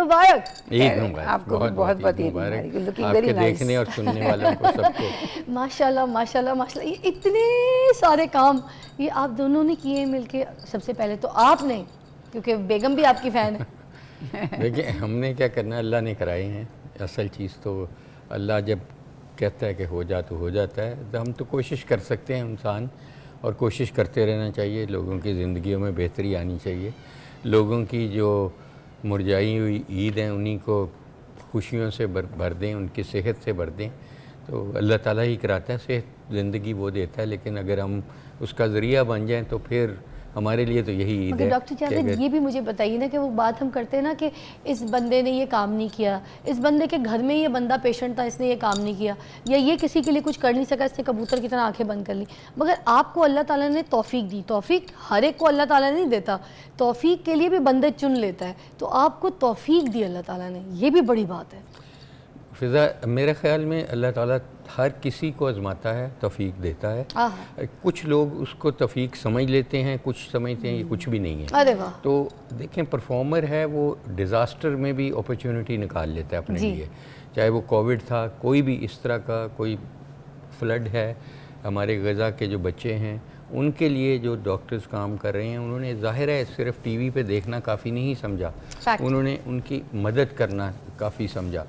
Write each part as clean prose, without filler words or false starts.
मुबारक। ईद मुबारक, आपको भी बहुत बहुत ईद मुबारक। Looking very nice. देखने और सुनने वालों को सबको माशाल्लाह माशाल्लाह माशाल्लाह। ये इतने सारे काम ये आप दोनों ने किए मिलके। सबसे पहले तो आपने, क्योंकि बेगम भी आपकी फ़ैन है। देखिए हमने क्या करना, अल्लाह ने कराए हैं। असल चीज़ तो अल्लाह जब कहता है कि हो जा तो हो जाता है, तो हम तो कोशिश कर सकते हैं इंसान, और कोशिश करते रहना चाहिए। लोगों की ज़िंदगियों में बेहतरी आनी चाहिए। लोगों की जो मुरझाई हुई ईद हैं उन्हीं को खुशियों से भर दें, उनकी सेहत से भर दें। तो अल्लाह ताला ही कराता है, सेहत ज़िंदगी वो देता है, लेकिन अगर हम उसका ज़रिया बन जाएं तो फिर हमारे लिए तो यही ईद है। डॉक्टर जावेद ये भी मुझे बताइए ना कि वो बात हम करते हैं ना कि इस बंदे ने ये काम नहीं किया, इस बंदे के घर में ये बंदा पेशेंट था, इसने ये काम नहीं किया, या ये किसी के लिए कुछ कर नहीं सका, इसने कबूतर की तरह आंखें बंद कर ली। मगर आपको अल्लाह ताला ने तौफीक दी। तौफीक हर एक को अल्लाह ताला नहीं देता, तौफीक के लिए भी बंदे चुन लेता है। तो आपको तौफीक दी अल्लाह ताला ने, ये भी बड़ी बात है। फ़िज़ा, मेरे ख़्याल में अल्लाह ताला हर किसी को आज़माता है, तौफीक देता है। कुछ लोग उसको तौफीक समझ लेते हैं, कुछ समझते हैं ये कुछ भी नहीं है। अरे वाह। तो देखें, परफॉर्मर है वो डिज़ास्टर में भी अपॉर्चुनिटी निकाल लेता है अपने लिए। चाहे वो कोविड था, कोई भी इस तरह का कोई फ्लड है, हमारे गज़ा के जो बच्चे हैं उनके लिए जो डॉक्टर्स काम कर रहे हैं, उन्होंने ज़ाहिर है सिर्फ टीवी पे देखना काफ़ी नहीं समझा, उन्होंने उनकी मदद करना काफ़ी समझा।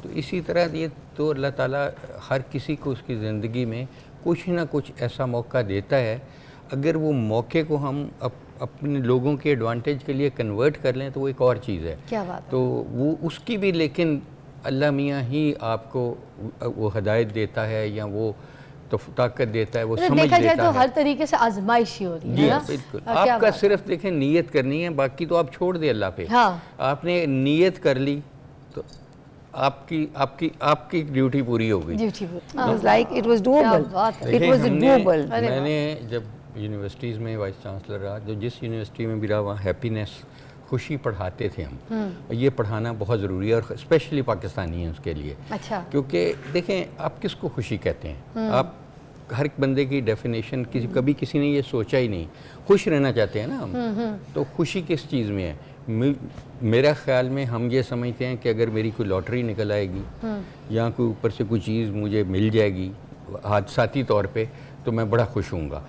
तो इसी तरह ये तो अल्लाह ताला हर किसी को उसकी ज़िंदगी में कुछ ना कुछ ऐसा मौका देता है। अगर वो मौके को हम अपने लोगों के एडवांटेज के लिए कन्वर्ट कर लें तो वो एक और चीज़ है। क्या बात है? तो वो उसकी भी, लेकिन अल्लाह मियाँ ही आपको वो हिदायत देता है या वो तो ताकत देता है, वो समझ देखा जाए देता तो है। हर तरीके से आजमाइश ही हो रही है ना। बिल्कुल। आपका सिर्फ देखें नीयत करनी है, बाकी तो आप छोड़ दे अल्लाह पे। हाँ। आपने नीयत कर ली तो आपकी आपकी आपकी ड्यूटी पूरी हो गई। मैंने जब यूनिवर्सिटीज़ में वाइस चांसलर रहा, जो जिस यूनिवर्सिटी में भी रहा, वहाँ हैप्पीनेस, खुशी पढ़ाते थे हम। ये पढ़ाना बहुत ज़रूरी है, और स्पेशली पाकिस्तानी है उसके लिए। अच्छा। क्योंकि देखें, आप किसको खुशी कहते हैं? आप हर बंदे की डेफिनेशन कभी किसी ने ये सोचा ही नहीं। खुश रहना चाहते हैं ना हम, तो खुशी किस चीज़ में है? मेरा ख्याल में हम ये समझते हैं कि अगर मेरी कोई लॉटरी निकल आएगी या कोई ऊपर से कोई चीज़ मुझे मिल जाएगी हादसाती तौर पे, तो मैं बड़ा खुश हूँगा।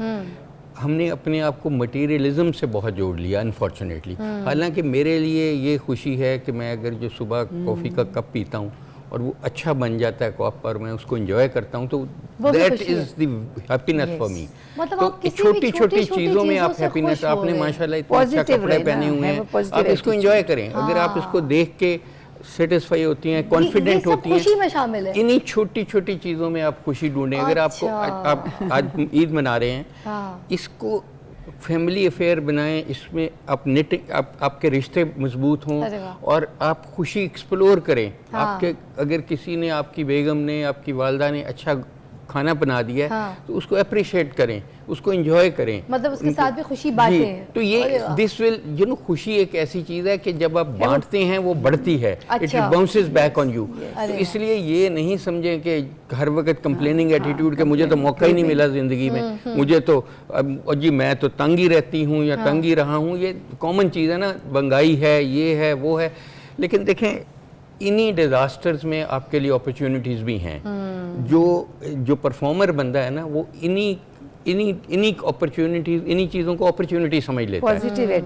हमने अपने आप को मटीरियलिज्म से बहुत जोड़ लिया अनफॉर्चुनेटली। हालांकि मेरे लिए ये खुशी है कि मैं अगर जो सुबह कॉफ़ी का कप पीता हूँ और वो अच्छा बन जाता है कप पर, मैं उसको एंजॉय करता हूँ, तो that is the happiness for me. तो छोटी छोटी चीज़ों में आप हैप्पीनेस, आपने माशाल्लाह इतने अच्छा कपड़े पहने हुए हैं, आप इसको एंजॉय करें। अगर आप इसको देख के सेटिस्फाई होती हैं, कॉन्फिडेंट होती हैं, खुशी में शामिल है। इन्हीं छोटी छोटी चीज़ों में आप खुशी ढूंढें। अगर आपको आप आज ईद मना रहे हैं, इसको फैमिली अफेयर बनाएं, इसमें आप आपके रिश्ते मजबूत हों और आप खुशी एक्सप्लोर करें। आपके अगर किसी ने, आपकी बेगम ने, आपकी वालदा ने अच्छा खाना बना दिया है, तो उसको अप्रिशिएट करें, उसको एंजॉय करें, मतलब उसके साथ भी खुशी बांटें। तो ये दिस विल खुशी एक ऐसी चीज़ है कि जब आप बांटते हैं वो बढ़ती है, it bounces back on you. तो इसलिए ये नहीं समझें कि हर वक्त कंप्लेनिंग एटीट्यूड के मुझे तो मौका ही नहीं मिला ज़िंदगी में, मुझे तो जी मैं तो तंग ही रहती हूँ या तंग ही रहा हूँ। ये कॉमन चीज़ है ना, महंगाई है, ये है, वो है। लेकिन देखें, इन्हीं डिज़ास्टर्स में आपके लिए अपॉर्चुनिटीज़ भी हैं। जो परफॉर्मर बंदा है ना, वो इन्हीं अपॉर्चुनिटीज़, इन्हीं चीज़ों को अपॉर्चुनिटी समझ लेता है।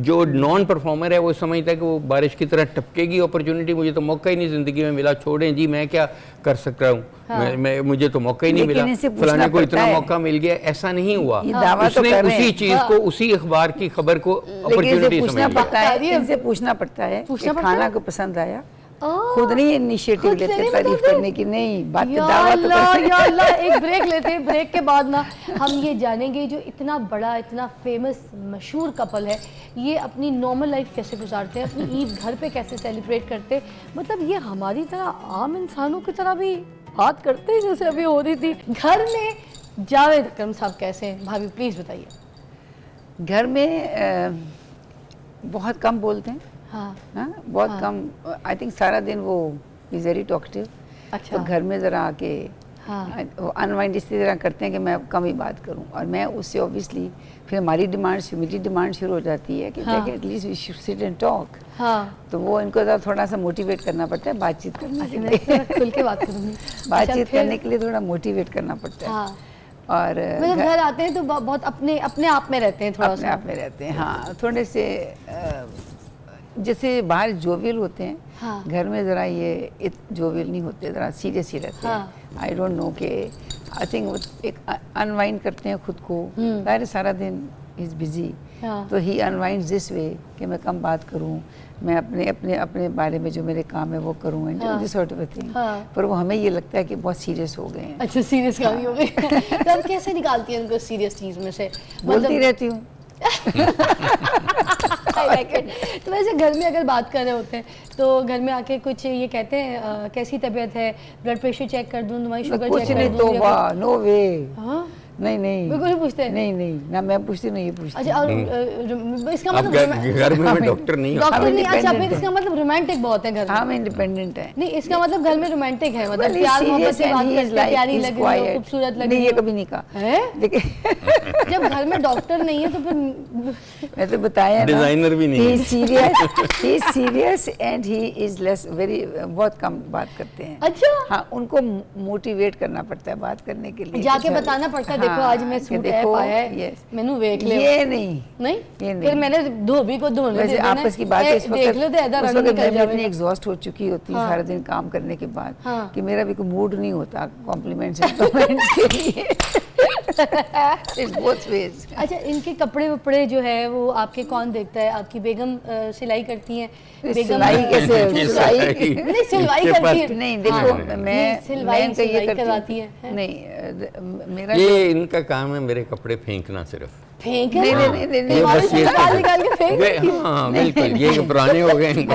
जो नॉन परफॉर्मर है वो समझता है कि वो बारिश की तरह टपकेगी अपॉर्चुनिटी, मुझे तो मौका ही नहीं ज़िंदगी में मिला, छोड़ें जी, मैं क्या कर सकता हूँ, मुझे तो मौका ही नहीं मिला, फलाने को इतना मौका मिल गया। ऐसा नहीं हुआ, उसने उसी चीज़ को, उसी अखबार की खबर को अपॉर्चुनिटी समझ लिया। इनसे पूछना पड़ता है खाना को पसंद आया, खुद नहीं इनिशिएटिव लेते तारीफ करने की, नहीं बात दावा तो अल्लाह। एक ब्रेक लेते हैं, ब्रेक के बाद ना हम ये जानेंगे जो इतना बड़ा, इतना फेमस, मशहूर कपल है, ये अपनी नॉर्मल लाइफ कैसे गुजारते हैं, अपनी ईद घर पे कैसे सेलिब्रेट करते हैं। मतलब ये हमारी तरह आम इंसानों की तरह भी बात करते हैं जैसे अभी हो रही थी। घर में जावेद अकरम साहब कैसे हैं भाभी, प्लीज़ बताइए। घर में बहुत कम बोलते हैं। बहुत कम। आई थिंक सारा दिन वो इज़ वेरी टॉकटिव। अच्छा। तो घर में ज़रा आके वो अनवाइंड इसी तरह करते हैं कि मैं कम ही बात करूं, और मैं उससे ऑब्वियसली फिर हमारी डिमांड्स, मेरी डिमांड शुरू हो जाती है कि at least we should sit and talk. तो वो इनको थोड़ा सा मोटिवेट करना पड़ता है बातचीत करने के लिए। खुल के बात करूंगी। बातचीत करने के लिए थोड़ा मोटिवेट करना पड़ता है। और मतलब घर आते हैं तो बहुत अपने आप में रहते हैं, थोड़ा अपने आप में रहते हैं। हाँ, थोड़े से जैसे बाहर जोवियल होते हैं, घर में ज़रा ये जोवियल नहीं होते, ज़रा सीरियस ही रहते हैं। आई डोंट नो कि आई थिंक एक अनवाइंड करते हैं खुद को। ज़ाहिर सारा दिन इज बिजी, तो ही अनवाइंड्स दिस वे कि मैं कम बात करूं, मैं अपने बारे में जो मेरे काम है वो करूं, and this sort of thing. पर वो हमें ये लगता है कि बहुत सीरियस हो गए हैं। अच्छा, सीरियस काम हो गए। तो अब कैसे निकालती हैं उनको सीरियस चीज़ में से? बोलती रहती हूँ। तो वैसे घर में अगर बात कर रहे होते हैं तो घर में आके कुछ ये कहते हैं कैसी तबीयत है, ब्लड प्रेशर चेक कर दूं, तुम्हारी शुगर चेक कर दूं? तौबा, नो वे। नहीं बिल्कुल नहीं पूछते? नहीं, ना मैं पूछती नहीं, ये पूछती। अच्छा, और इसका मतलब घर में मैं डॉक्टर नहीं हूं। अच्छा, फिर इसका मतलब रोमांटिक बहुत है घर में। हम इंडिपेंडेंट हैं। नहीं, इसका मतलब घर में रोमांटिक है, मतलब प्यार मोहब्बत से बात करते हैं, प्यारी लग रही हो, खूबसूरत लग रही हो। नहीं, ये कभी नहीं कहा है, लेकिन जब घर में डॉक्टर नहीं है तो फिर मैं तो बताया ना, डिजाइनर भी नहीं है। He is serious and he is less, very, बहुत कम बात करते हैं। अच्छा, हाँ, उनको मोटिवेट करना पड़ता है बात करने के लिए, जाके बताना पड़ता है, देखो आज मैं सूट है पाया है, मैंने देख ले। ये नहीं, फिर मैंने धोबी को धोने दे देना। आपस की बात इस वक्त मैं इतनी एग्जॉस्ट हो चुकी होती है सारा दिन काम करने के बाद कि मेरा भी कोई मूड नहीं होता कॉम्प्लीमेंट्स के लिए। both ways। अच्छा, इनके कपड़े वपड़े जो है वो आपके कौन देखता है? आपकी बेगम सिलाई करती हैं? सिलाई कैसे? नहीं, सिलवाई करती है। नहीं, देखो मैं सिलवाई करवाती है। नहीं, मेरा ये इनका काम है मेरे कपड़े फेंकना, सिर्फ फेंकना। नहीं, बस ये निकाल के फेंक। हाँ बिल्कुल, ये पुराने हो गए, इनको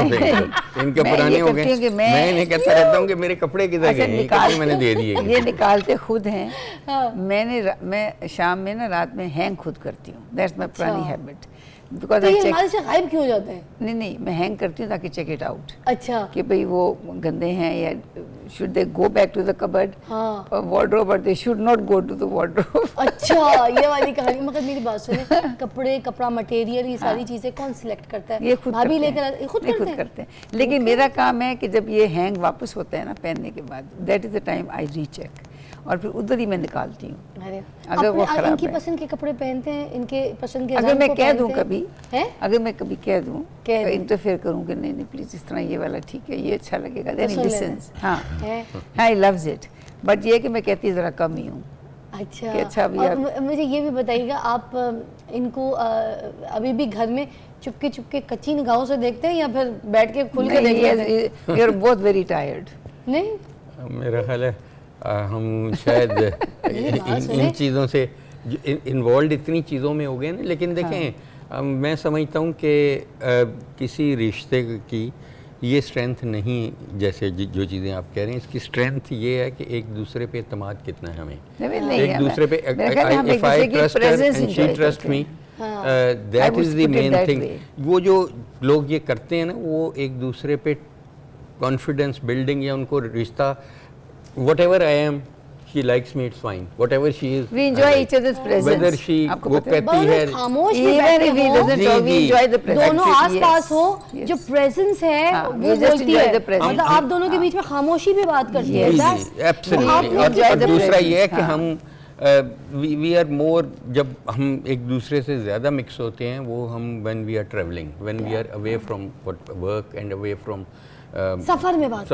इनके पुराने हो गए। मैं इन्हें कहता रहता हूँ कि मेरे कपड़े किधर गए, मैंने दे दिए। ये निकालते खुद हैं। मैं शाम में ना, रात में हैंग खुद करती हूँ, दैट्स माय पुरानी हैबिट। बिकॉज़ ये हमारे से गायब क्यों हो जाते हैं? नहीं, मैं हैंग करती हूँ ताकि चेक इट आउट। अच्छा, कि भाई वो गंदे हैं या should they go back to the cupboard wardrobe, but they should not go to the wardrobe. अच्छा, ये वाली कहानी। मगर मेरी बात सुने, कपड़ा मटेरियल, ये सारी चीजें कौन सिलेक्ट करता है? ये खुद भाभी लेकर खुद करते हैं। लेकिन मेरा काम है कि जब ये हैंग वापस होता है ना पहनने के बाद, that is the time I recheck, और फिर उधर ही मैं निकालती हूँ। अगर वो खराब है, इनकी पसंद के कपड़े पहनते हैं, इनके पसंद के, अगर मैं कह दूं कभी, अगर मैं कभी कह दूं, इंटरफेयर करूं कि नहीं प्लीज इस तरह ये वाला ठीक है, ये अच्छा लगेगा, देन ही लिसन्स। हाँ, ही लव्स इट, बट ये कि मैं कहती जरा कम ही हूँ। अच्छा, मुझे ये भी बताइएगा, आप इनको अभी भी घर में चुपके कच्ची निगाहों से देखते हैं या फिर बैठ के खुल के देखते हैं? You are both very tired. नहीं, मेरा ख्याल है हम शायद इन चीज़ों से इन्वॉल्व इतनी चीज़ों में हो गए ना। लेकिन देखें, मैं समझता हूँ कि किसी रिश्ते की ये स्ट्रेंथ नहीं, जैसे जो चीज़ें आप कह रहे हैं, इसकी स्ट्रेंथ ये है कि एक दूसरे पे एतमाद कितना है हमें, एक दूसरे पे, if I trust her and she trust me, that is the main thing. वो जो लोग ये करते हैं ना, वो एक दूसरे पे कॉन्फिडेंस बिल्डिंग या उनको रिश्ता, whatever I am, she likes me, it's fine. Whatever she is, we enjoy each other's presence. Whether she वो कहती है, खामोश even if he doesn't talk, we enjoy the presence. दोनों आस-पास हो, जो प्रेजेंस है वो बोलती है, मतलब आप दोनों के बीच में खामोशी पे बात करती है। Absolutely। और दूसरा ये है कि हम we are more, जब हम एक दूसरे से ज़्यादा मिक्स होते हैं, वो हम when we are traveling, when we are away from work and away from सफर में बात,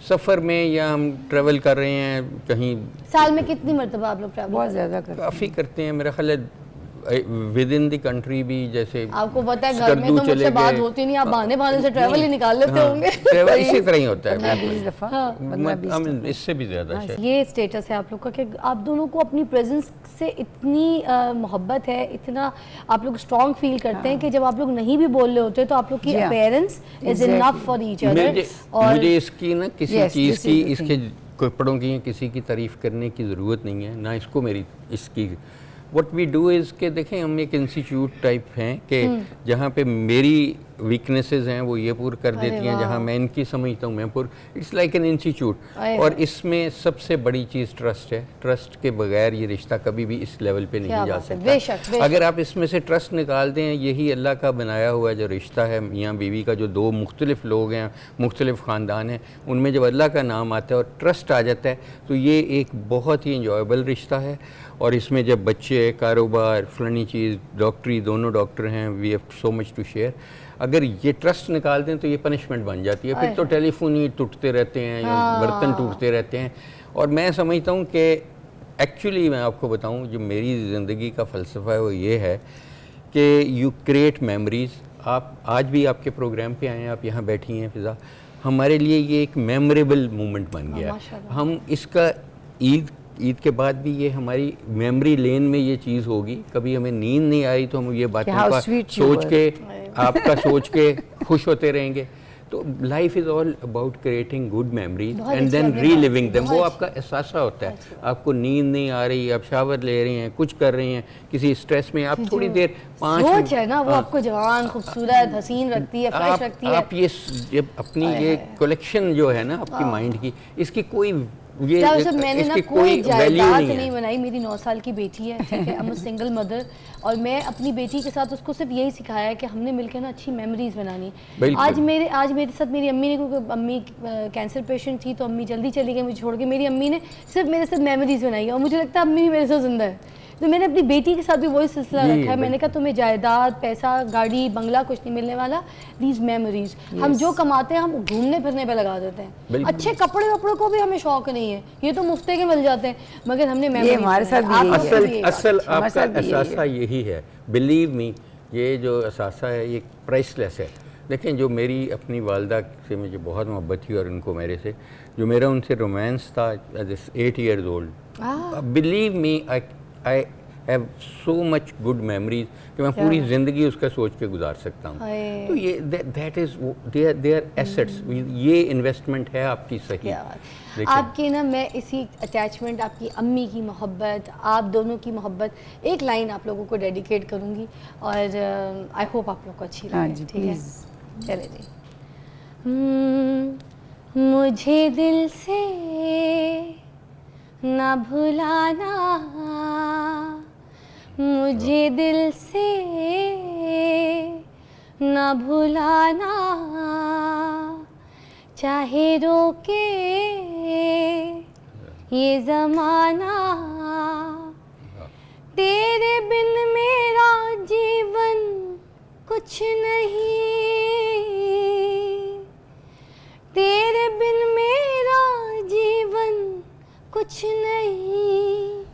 सफर में, या हम ट्रैवल कर रहे हैं कहीं। साल में कितनी मरतबा आप लोग ट्रैवल? बहुत ज़्यादा करते हैं, काफ़ी करते हैं। मेरा ख्याल है विद इन द कंट्री भी, जैसे आपको पता है घर में तो मुझसे बात होती नहीं, आप बहाने से ट्रैवल ही निकाल लेते होंगे। ट्रैवल इसी तरह ही होता है, इससे भी ज़्यादा। ये स्टेटस है आप लोग का कि आप दोनों को अपनी प्रेजेंस से इतनी मोहब्बत है, इतना आप लोग स्ट्रॉन्ग फील करते हैं कि जब आप लोग नहीं भी बोल रहे होते तो आप लोग की appearance is enough for each other. और मुझे इसकी ना किसी चीज़ की, इसके कपड़ों की किसी की तारीफ करने की ज़रूरत नहीं है, ना इसको मेरी इसकी। व्हाट वी डू इज़ के देखें, हम एक इंस्टीट्यूट टाइप हैं कि जहाँ पे मेरी वीकनेसेस हैं वो ये पूरी कर देती हैं, जहाँ मैं इनकी समझता हूँ मैं पूर, इट्स लाइक एन इंस्टीट्यूट। और इसमें सबसे बड़ी चीज़ ट्रस्ट है। ट्रस्ट के बगैर ये रिश्ता कभी भी इस लेवल पे नहीं जा सकता। बेशक। अगर आप इसमें से ट्रस्ट निकाल दें, यही अल्लाह का बनाया हुआ जो रिश्ता है मियाँ बीवी का, जो दो मुख्तलिफ लोग हैं, मुख्तलिफ ख़ानदान हैं, उनमें जब अल्लाह का नाम आता है और ट्रस्ट आ जाता है तो ये एक बहुत ही इंजॉयबल रिश्ता है। और इसमें जब बच्चे, कारोबार, फलानी चीज़, डॉक्टरी, दोनों डॉक्टर हैं, we have so much to share. अगर ये ट्रस्ट निकाल दें तो ये पनिशमेंट बन जाती है, फिर तो टेलीफोन ही टूटते रहते हैं, बर्तन टूटते रहते हैं। और मैं समझता हूँ कि एक्चुअली मैं आपको बताऊँ, जो मेरी ज़िंदगी का फ़लसफ़ा है वो ये है कि यू क्रिएट मेमोरीज़। आप आज भी आपके प्रोग्राम पे आए हैं, आप यहाँ बैठी हैं फ़िज़ा, हमारे लिए ये एक मेमोरेबल मोमेंट बन गया। हम इसका ईद के बाद भी ये हमारी मेमोरी लेन में ये चीज़ होगी। कभी हमें नींद नहीं आई तो हम ये बातों का सोच के, आपका सोच के खुश होते रहेंगे। तो life is all about creating good memories and then reliving them. वो आपका एहसास होता है। आपको नींद नहीं आ रही, आप शावर ले रही हैं, कुछ कर रही हैं, किसी स्ट्रेस में, आप थोड़ी देर 5 सोच है ना, वो आपको जवान, खूबसूरत, हसीन रखती है, फ्रेश रखती है। आप ये अपनी ये कलेक्शन जो है ना आपकी माइंड की, इसकी कोई मैंने ना कोई जायदाद नहीं बनाई। मेरी 9 साल की बेटी है, ठीक है, I'm a सिंगल मदर, और मैं अपनी बेटी के साथ उसको सिर्फ यही सिखाया है कि हमने मिलकर ना अच्छी मेमोरीज बनानी। आज मेरे साथ मेरी अम्मी ने, क्योंकि अम्मी कैंसर पेशेंट थी तो अम्मी जल्दी चली गई मुझे छोड़ के, मेरी अम्मी ने सिर्फ मेरे साथ मेमोरीज बनाई और मुझे लगता है अम्मी भी मेरे साथ जिंदा है। तो मैंने अपनी बेटी के साथ भी वही सिलसिला रखा है। मैंने कहा तुम्हें जायदाद, पैसा, गाड़ी, बंगला कुछ नहीं मिलने वाला, दीज मेमोरीज। हम जो कमाते हैं हम घूमने फिरने पे लगा देते हैं। अच्छे कपड़े वपड़ों को भी हमें शौक नहीं है, ये तो मुफ्ते के मिल जाते हैं, मगर हमने मेमोरीज। हमारे साथ असल आपका एहसासा यही है, बिलीव मी, ये जो एहसासा है ये प्राइसलेस है। देखें, जो मेरी अपनी वालदा से मुझे बहुत मोहब्बत थी और उनको मेरे से, जो मेरा उनसे रोमांस था as 8 years old, believe me I have so much good memories कि मैं पूरी ज़िंदगी उसका सोच के गुजार सकता हूँ। तो ये दैट इज़ देयर एसेट्स, ये इन्वेस्टमेंट है आपकी। सही आपकी ना, मैं इसी अटैचमेंट, आपकी अम्मी की मोहब्बत, आप दोनों की मोहब्बत, एक लाइन आप लोगों को डेडिकेट करूँगी और आई होप आप लोग को अच्छी लगे। ठीक है, चले जी। मुझे दिल से ना भुलाना, मुझे दिल से ना भुलाना, चाहे रोके ये ज़माना, तेरे बिन मेरा जीवन कुछ नहीं, तेरे बिन मेरा जीवन कुछ नहीं,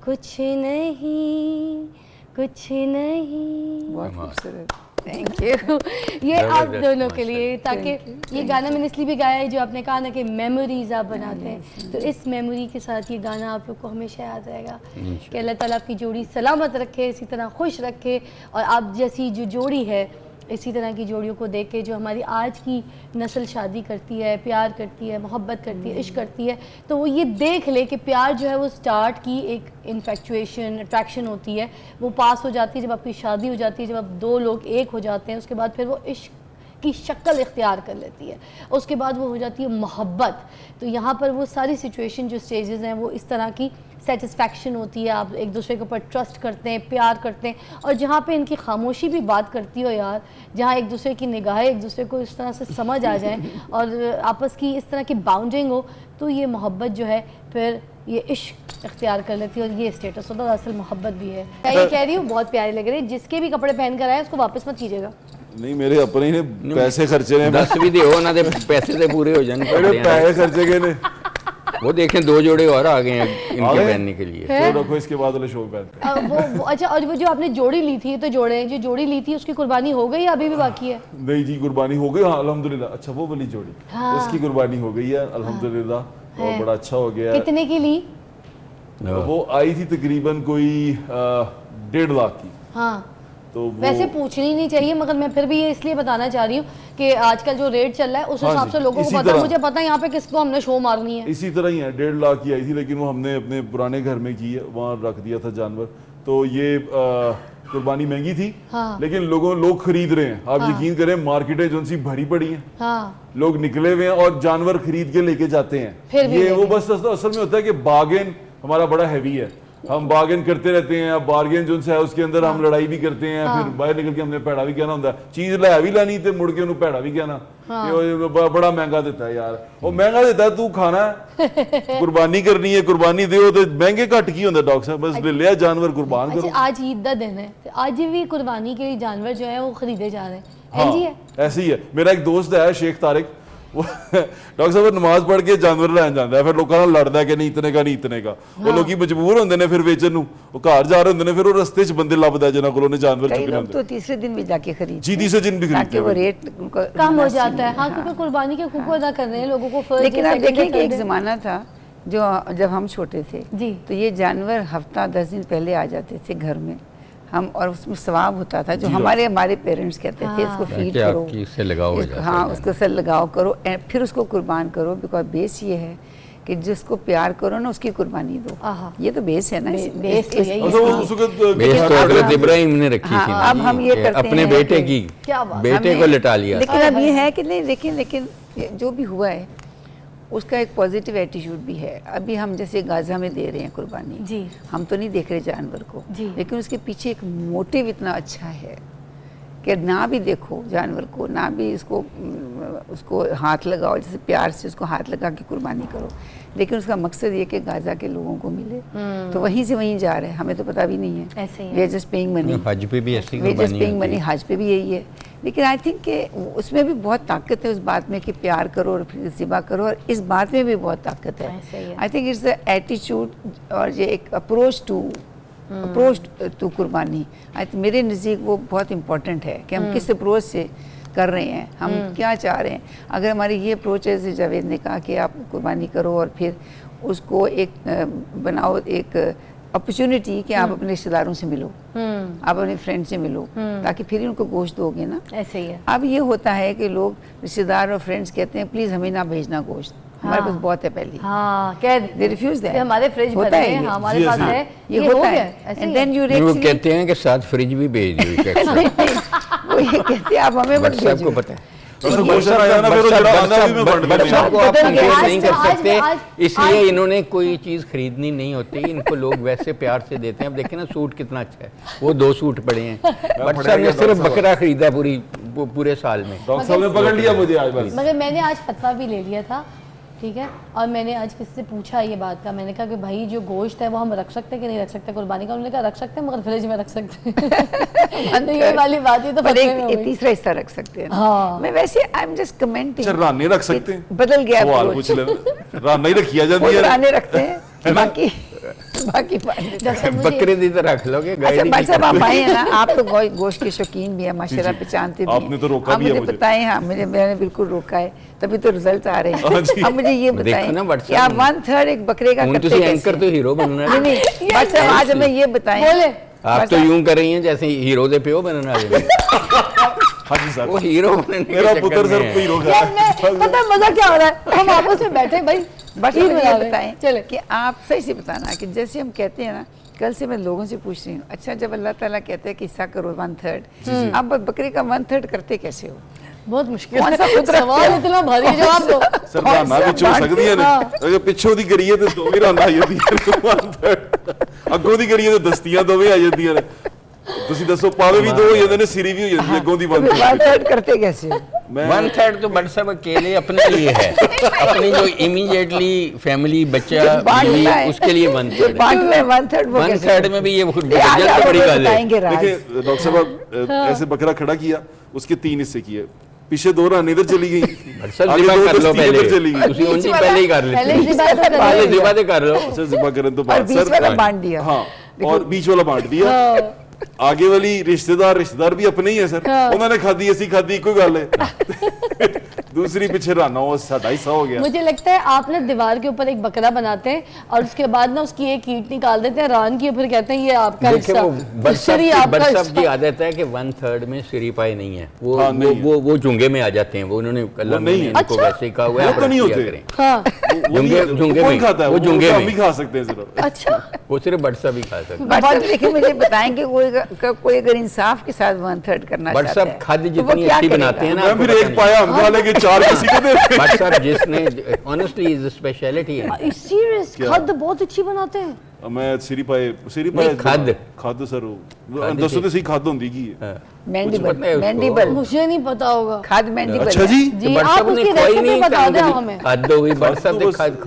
कुछ नहीं, कुछ नहीं। बहुत खूबसूरत, थैंक यू। ये आप दोनों के लिए, ताकि ये गाना मैंने इसलिए भी गाया है, जो आपने कहा ना कि मेमोरीज आप बनाते हैं, तो इस मेमोरी के साथ ये गाना आप लोग को हमेशा याद रहेगा। कि अल्लाह ताला आपकी जोड़ी सलामत रखे, इसी तरह खुश रखे, और आप जैसी जो जोड़ी है, इसी तरह की जोड़ियों को देख के जो हमारी आज की नस्ल शादी करती है, प्यार करती है, मोहब्बत करती है, इश्क करती है, तो वो ये देख ले कि प्यार जो है वो स्टार्ट की एक इन्फेक्चुएशन, अट्रैक्शन होती है, वो पास हो जाती है जब आपकी शादी हो जाती है, जब आप 2 लोग एक हो जाते हैं, उसके बाद फिर वो इश्क की शक्ल इख्तियार कर लेती है, उसके बाद वो हो जाती है मोहब्बत। तो यहाँ पर वो सारी सिचुएशन जो स्टेजेस हैं वो इस तरह की सेटिस्फैक्शन होती है, आप एक दूसरे के ऊपर ट्रस्ट करते हैं, प्यार करते हैं, और जहाँ पे इनकी खामोशी भी बात करती हो यार, जहाँ एक दूसरे की निगाहें एक दूसरे को इस तरह से समझ आ जाएं और आपस की इस तरह की बाउंडिंग हो, तो ये मोहब्बत जो है फिर ये इश्क इख्तियार कर लेती है और ये स्टेटस होता है, असल मोहब्बत भी है। मैं ये कह रही हूँ बहुत प्यारे लग रहे हैं, जिसके भी कपड़े पहन कर आए उसको वापस मत कीजिएगा। नहीं, मेरे अपने ही ने पैसे खर्चे ने, 10 भी दे ना, दे पैसे से पूरे हो जाने, पैसे खर्चे गए ने। वो देखें 2 जोड़े और आ गए हैं इनके पहनने के लिए। तो रखो, इसके बाद वाले शो पहनते वो अच्छा, और वो जो आपने जोड़ी ली थी, तो जो जोड़ी ली थी उसकी कुर्बानी हो गई या अभी भी बाकी है? नहीं जी, कुर्बानी हो गई, हाँ अल्हम्दुलिल्लाह। अच्छा, वो वाली जोड़ी, उसकी कुर्बानी हो गई है अल्हम्दुलिल्लाह, और बड़ा अच्छा हो गया। कितने की ली? वो आई थी तकरीबन कोई 1.5 लाख की। हाँ, तो वैसे पूछनी नहीं चाहिए, मगर मैं फिर भी ये इसलिए बताना चाह रही हूँ कि आजकल जो रेट चल रहा है उस हिसाब से लोगों को पता है। मुझे पता है यहाँ पे किसको हमने शो मारनी है। इसी तरह ही है, 1.5 लाख की आई थी, लेकिन वो हमने अपने पुराने घर में की है, वहाँ रख दिया था जानवर। तो ये कुर्बानी महंगी थी, हाँ। लेकिन लोग खरीद रहे हैं। आप यकीन करें, मार्केटें जो सी भरी पड़ी हैं, हाँ। लोग निकले हुए हैं और जानवर खरीद के लेके जाते हैं। ये वो बस असल में होता है कि बार्गेन हमारा बड़ा हैवी है, हम बार्गेन करते रहते हैं। अब बार्गेन जो है उसके अंदर हम लड़ाई भी करते हैं, फिर बाहर निकल के हमने भैड़ा भी कहना होता है, चीज लै भी लानी ते मुड़ के उन्हें भैड़ा भी कहना बड़ा महंगा देता है यार, वो महंगा देता है, तू खाना है, कुर्बानी करनी है, कुर्बानी दो तो महंगे घट की होंगे डॉक्टर साहब, बस ले लिया जानवर कुर्बान करो। आज ईद का दिन है, आज भी कुर्बानी के लिए जानवर जो है वो खरीदे जा रहे हैं। हाँ, ऐसे ही है। मेरा एक दोस्त है शेख तारिक, डॉक्टर साहब नमाज पढ़ के जानवर लैन जाता है, फिर लोगों ਨਾਲ लड़दा है कि नहीं इतने का नहीं इतने का, वो लोग मजबूर होंदे ने फिर वेचन ਨੂੰ, ਉਹ ਘਰ ਜਾ ਰਹੇ ਹੁੰਦੇ ਨੇ, ਫਿਰ ਉਹ ਰਸਤੇ 'ਚ ਬੰਦੇ ਲੱਭਦਾ ਜਿਨ੍ਹਾਂ ਕੋਲ ਉਹਨੇ जानवर कई चुकने लोग होंदे। तो तीसरे दिन भी जाके खरीदते जी, तीसरे दिन भी खरीदते ताकि वो हैं। रेट उनको कम हो जाता है। हाँ, क्योंकि कुर्बानी के हुकूक अदा कर रहे हैं लोगों को फर्ज। लेकिन आप देखें कि एक ज़माना था जो जब हम छोटे थे जी, तो ये जानवर हफ्ता 10 दिन पहले आ जाते थे घर में हम, और उसमें सवाब होता था जो हमारे पेरेंट्स कहते थे इसको फीड करो, इससे लगाओ, हाँ उसको से लगाओ करो, फिर उसको कुर्बान करो। बिकॉज बेस ये है कि जिसको प्यार करो ना उसकी कुर्बानी दो, ये तो बेस है ना। बेस तो यही है। बेस तो हज़रत इब्राहिम ने रखी थी। अब हम ये करते अपने हैं बेटे की, बेटे को लिटा लिया। लेकिन अब ये है कि नहीं, लेकिन जो भी हुआ है उसका एक पॉजिटिव एटीट्यूड भी है। अभी हम जैसे गाजा में दे रहे हैं कुर्बानी जी, हम तो नहीं देख रहे जानवर को, लेकिन उसके पीछे एक मोटिव इतना अच्छा है कि ना भी देखो जानवर को, ना भी उसको हाथ लगाओ, जैसे प्यार से उसको हाथ लगा के कुर्बानी करो, लेकिन उसका मकसद ये कि गाजा के लोगों को मिले, तो वहीं से वहीं जा रहे हैं, हमें तो पता भी नहीं है। We are just paying money, हज पे भी ऐसी मनी, हज पे भी यही है। लेकिन आई थिंक कि उसमें भी बहुत ताकत है उस बात में कि प्यार करो और फिर ज़िबा करो, और इस बात में भी बहुत ताकत है। I think it's the attitude और ये एक अप्रोच टू कुर्बानी। आई थिंक मेरे नज़दीक वो बहुत इम्पोर्टेंट है कि हम किस अप्रोच से कर रहे हैं, हम क्या चाह रहे हैं। अगर हमारी ये अप्रोच है, जैसे जावेद ने कहा कि आप कुर्बानी करो और फिर उसको एक बनाओ, एक अपॉर्चुनिटी कि आप अपने रिश्तेदारों से मिलो, आप अपने फ्रेंड से मिलो, ताकि फिर ही उनको गोश्त दोगे ना। ऐसे ही है। अब ये होता है कि लोग रिश्तेदार और फ्रेंड्स कहते हैं प्लीज हमें ना भेजना गोश्त, हमारे पास बहुत है पहले। हाँ, कह दे रिफ्यूज दैट, हमारे फ्रिज भरे हैं, हमारे पास है, ये होता है। एंड देन यू वो कहते हैं कि साथ फ्रिज भी भेज दो। वो ये कहते हैं आप हमें मत भेजो। सबको पता है, नहीं कर सकते, इसलिए इन्होंने कोई चीज खरीदनी नहीं होती, इनको लोग वैसे प्यार से देते हैं। अब देखें ना सूट कितना अच्छा है, वो 2 सूट पड़े हैं, बट साहब ने सिर्फ बकरा खरीदा पूरे साल में। डॉक्टर साहब ने पकड़ लिया मुझे आज बस। मगर मैंने आज फतवा भी ले लिया था, ठीक है, और मैंने आज किसी से पूछा ये बात का, मैंने कहा कि भाई जो गोश्त है वो हम रख सकते हैं कि नहीं रख सकते कुर्बानी का। उन्होंने कहा रख सकते हैं मगर फ्रिज में रख सकते हैं। तो ये वाली बात ही तो पर एक तीसरा हिस्सा रख सकते हैं। हाँ, मैं वैसे आई एम जस्ट कमेंटिंग, राने रख सकते हैं, बदल गया सवाल पूछ ले, राना ही रखिया जाती है, राने रखते हैं, बाकी बकरे दी तो रख लोगे। अच्छा साहब आप आए हैं ना, आप तो गोश्त के शौकीन भी है माशाल्लाह, पहचानते भी हैं। आपने तो रोका भी है मुझे। बताएं, हाँ मैंने बिल्कुल रोका है, तभी तो रिजल्ट आ रहे हैं। अब मुझे ये बताएं कि आप 1/3 एक बकरे का करते कैसे? एंकर तो हीरो बनना नहीं, बस साहब आज हमें ये बताएं। आप तो यूं कर रही हैं जैसे हीरो दे पियो बनना वाले। हाँ जी सर, वो हीरो बनने मेरा पुत्र सर हीरो का पता है मजा क्या हो रहा है, हम आपस में बैठे भाई, बस ये बताएं चले कि आप सही से बताना कि जैसे हम कहते हैं ना, कल से मैं लोगों से पूछ रही हूँ, अच्छा जब अल्लाह ताला कहते हैं कि हिस्सा करो 1/3, आप बकरे का 1/3 करते कैसे हो? बहुत मुश्किल है, सवाल इतना भारी जवाब दो। सर राना पिछों सकदी है ना, अगर पिछों दी करिए तो दो भी राना आ जाती है, अगों दी करिए तो दस्तियां दो भी आ जाती है। ਤੁਸੀਂ ਦੱਸੋ ਪਾਵੇ ਵੀ 2 ਹੋ ਜਾਂਦੇ ਨੇ, ਸਿਰੀ ਵੀ ਹੋ ਜਾਂਦੀ ਹੈ, ਅੱਗੋਂ ਦੀ 1/3 करते कैसे? 1/3 तो बट सब अकेले अपने लिए है, अपनी जो इमीडिएटली फैमिली बच्चा बीवी उसके लिए 1/3 बांटना है। 1/3 में भी ये जल्द बड़ी बात है। देखिए डॉक्टर साहब ऐसे बकरा खड़ा किया, उसके 3 हिस्से किए, पीछे 2 रानी इधर चली गई, जिबा कर लो पहले, चली गई, उसी उनकी पहले ही कर लेते हैं, पहले जिबा दे कर लो। अच्छा जिबा करने तो बाद बीच वाला बांट दिया, हाँ, और बीच वाला बांट दिया। आगे वाली रिश्तेदार भी अपने ही है सर, उन्होंने खादी ऐसी खादी, कोई गल है। दूसरी पीछे राना वो साढ़ा हिस्सा हो गया। मुझे लगता है आप ना दीवार के ऊपर एक बकरा बनाते हैं और उसके बाद ना उसकी एक ईंट निकाल देते हैं रान की, फिर कहते हैं ये आपका हिस्सा। बरसब की आदत है कि 1/3 में सिरी पाए नहीं है, वो चुंगे में आ जाते हैं, वो उन्होंने अल्लाह ने इनको वैसे कहा हुआ है, तो नहीं होते। झुंगे कौन में, खाता है? वो झुंगे हम में। ही खा सकते हैं सिर्फ। अच्छा वो सिर्फ व्हाट्सएप ही खा सकते हैं। बट लेकिन मुझे बताएंगे कोई अगर इंसाफ के साथ 1/3 करना चाहता व्हाट्सएप है खाद्य तो वो जितनी क्या अच्छी करेगा? बनाते हैं ना, मैं फिर एक पाया हम खा लेंगे, 4 किसी को दे देंगे। व्हाट्सएप जिसने ऑनेस्टली इज स्पेशलिटी है। सीरियस खाद बहुत अच्छी बनाते हैं। मैं सिरी पाए खाद सर दसो तो सही खाद होंदी की है। मैंडिबल मुझे नहीं पता होगा। खाद मैंडिबल। अच्छा जी, जी आप उसकी रेसिपी बता दें हमें। खाद हो गई व्हाट्सएप तो से खाद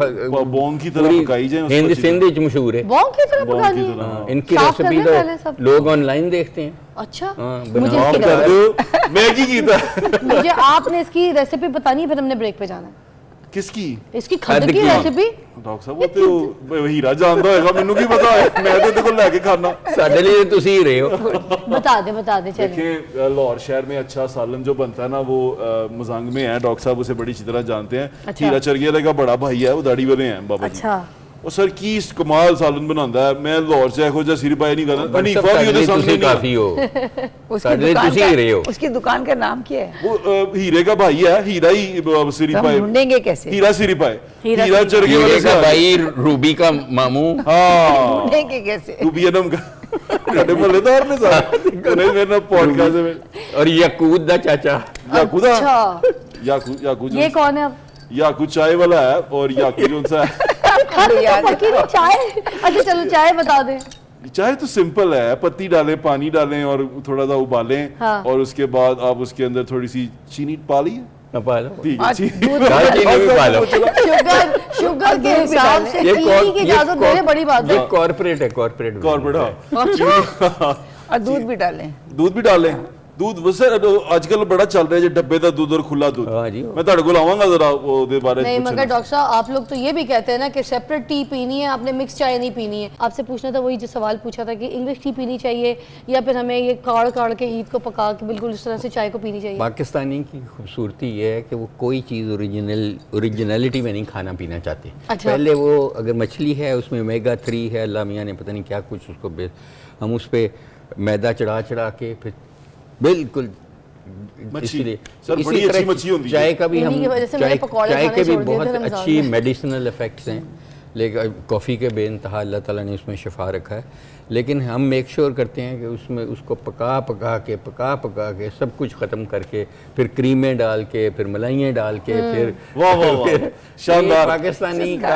बॉन्ग की तरह पकाई जाए, हिंद सिंध में मशहूर है। बॉन्ग की तरह बॉन्ग पकानी की है। तरह। इनकी साफ रेसिपी करने पहले सब। तो लोग ऑनलाइन देखते हैं। अच्छा मुझे मुझे आप इसकी कर रेसिपी- दो, मैं की कीता मुझे आपने इसकी रेसिपी बतानी है, फिर हमने ब्रेक पे जाना है। किसकी? इसकी खाद खाद की की। रेसिपी डॉक्टर साहब वो तो हीरा जानता होगा, मैनू की पता है, मैं तो देखो लेके खाना। साडे लिए तुसी ही रहे हो। बता दे चलिए। देखिए लाहौर शहर में अच्छा सालन जो बनता है ना वो मजांग में है, डॉक्टर साहब उसे बड़ी अच्छी तरह जानते हैं। अच्छा। हीरा चरगिया का बड़ा भाई है, वो दाढ़ी वाले हैं बाबा जी। अच्छा ਉਹ ਸਰ ਕੀ ਕਮਾਲ ਸਾਲਨ ਬਣਾਉਂਦਾ ਹੈ। ਮੈਂ ਲਾਹੌਰ ਚ ਇਹੋ ਜਿਹਾ ਸਿਰ ਪਾਇਆ ਨਹੀਂ ਕਰਦਾ। व्हाट्सएप ਹਨੀਫਾ ਵੀ ਉਹਦੇ तुसी ਸਾਹਮਣੇ काफी हो। उसकी साडे लिए दुकान तुसी ही रहे हो। उसकी दुकान का नाम क्या है? वो हीरे का भाई है, हीरा ही सिरी तो हम पाए, ढूंढेंगे कैसे? हीरा सिरी पाए, हीरा हीरा चरगे हीरे वाले का से भाई रूबी का मामू। हाँ ढूंढेंगे कैसे? रूबीनम का ਸਾਡੇ ਮਹੱਲੇਦਾਰ ਨੇ ਸਾਰੇ ਉਹਨੇ ਮੇਰੇ ਨਾਲ ਪੋਡਕਾਸਟ ਦੇ ਵਿੱਚ और यकूत दा चाचा। याकू दा अच्छा याकू ये कौन है अब? याकू चाय वाला है और याकू जो सा बाकी नहीं, चाय। अच्छा चलो चाय बता दे। चाय तो सिंपल है, पत्ती डालें, पानी डालें और थोड़ा सा उबालें। हाँ। और उसके बाद आप उसके अंदर थोड़ी सी चीनी पा ली, पालो। ठीक है, चीनी दालचीनी भी पालो। शुगर के हिसाब से चीनी की इजाजत दे, बड़ी बात ये है। कॉर्पोरेट है, कॉर्पोरेट। अच्छा और दूध भी डालें। दूध भी डालें। दूध वो सर आजकल बड़ा चल रहा है जो डब्बे का दूध और खुला दूध। हाँ जी। मैं ਤੁਹਾਡੇ ਕੋਲ ਆਵਾਂਗਾ जरा वो दे बारे नहीं, पूछना। मगर डॉक्टर साहब आप लोग तो ये भी कहते हैं ना कि सेपरेट टी पीनी है, आपने मिक्स चाय नहीं पीनी है। आपसे पूछना था, वही जो सवाल पूछा था कि इंग्लिश टी पीनी चाहिए या फिर हमें ये काढ़ के ईद को पका के बिल्कुल इस तरह से चाय को पीनी चाहिए। पाकिस्तानी की खूबसूरती ये है कि वो कोई चीज़ ओरिजिनलिटी में नहीं खाना पीना चाहते। अच्छा। पहले वो अगर मछली है उसमें ओमेगा 3 है, अल्लाह मियाँ ने पता नहीं क्या कुछ उसको हम उस पर मैदा चढ़ा के फिर बिल्कुल मच्छी। इसीलिए सर, इसी बड़ी तरह अच्छी मच्छी होती है। चाय का भी हम इन्हीं की वजह से मैंने पकौड़े चाय खाने के भी छोड़ दिए बहुत थे रमज़ान अच्छी में। मेडिसिनल इफ़ेक्ट्स हैं, लेकिन कॉफ़ी के बेइंतहा अल्लाह ताला ने उसमें शफा रखा है। लेकिन हम मेक श्योर करते हैं कि उसमें उसको पका के सब कुछ ख़त्म करके फिर क्रीमें डाल के फिर मलाइयाँ डाल के फिर वाह वाह वाह शानदार। पाकिस्तानी का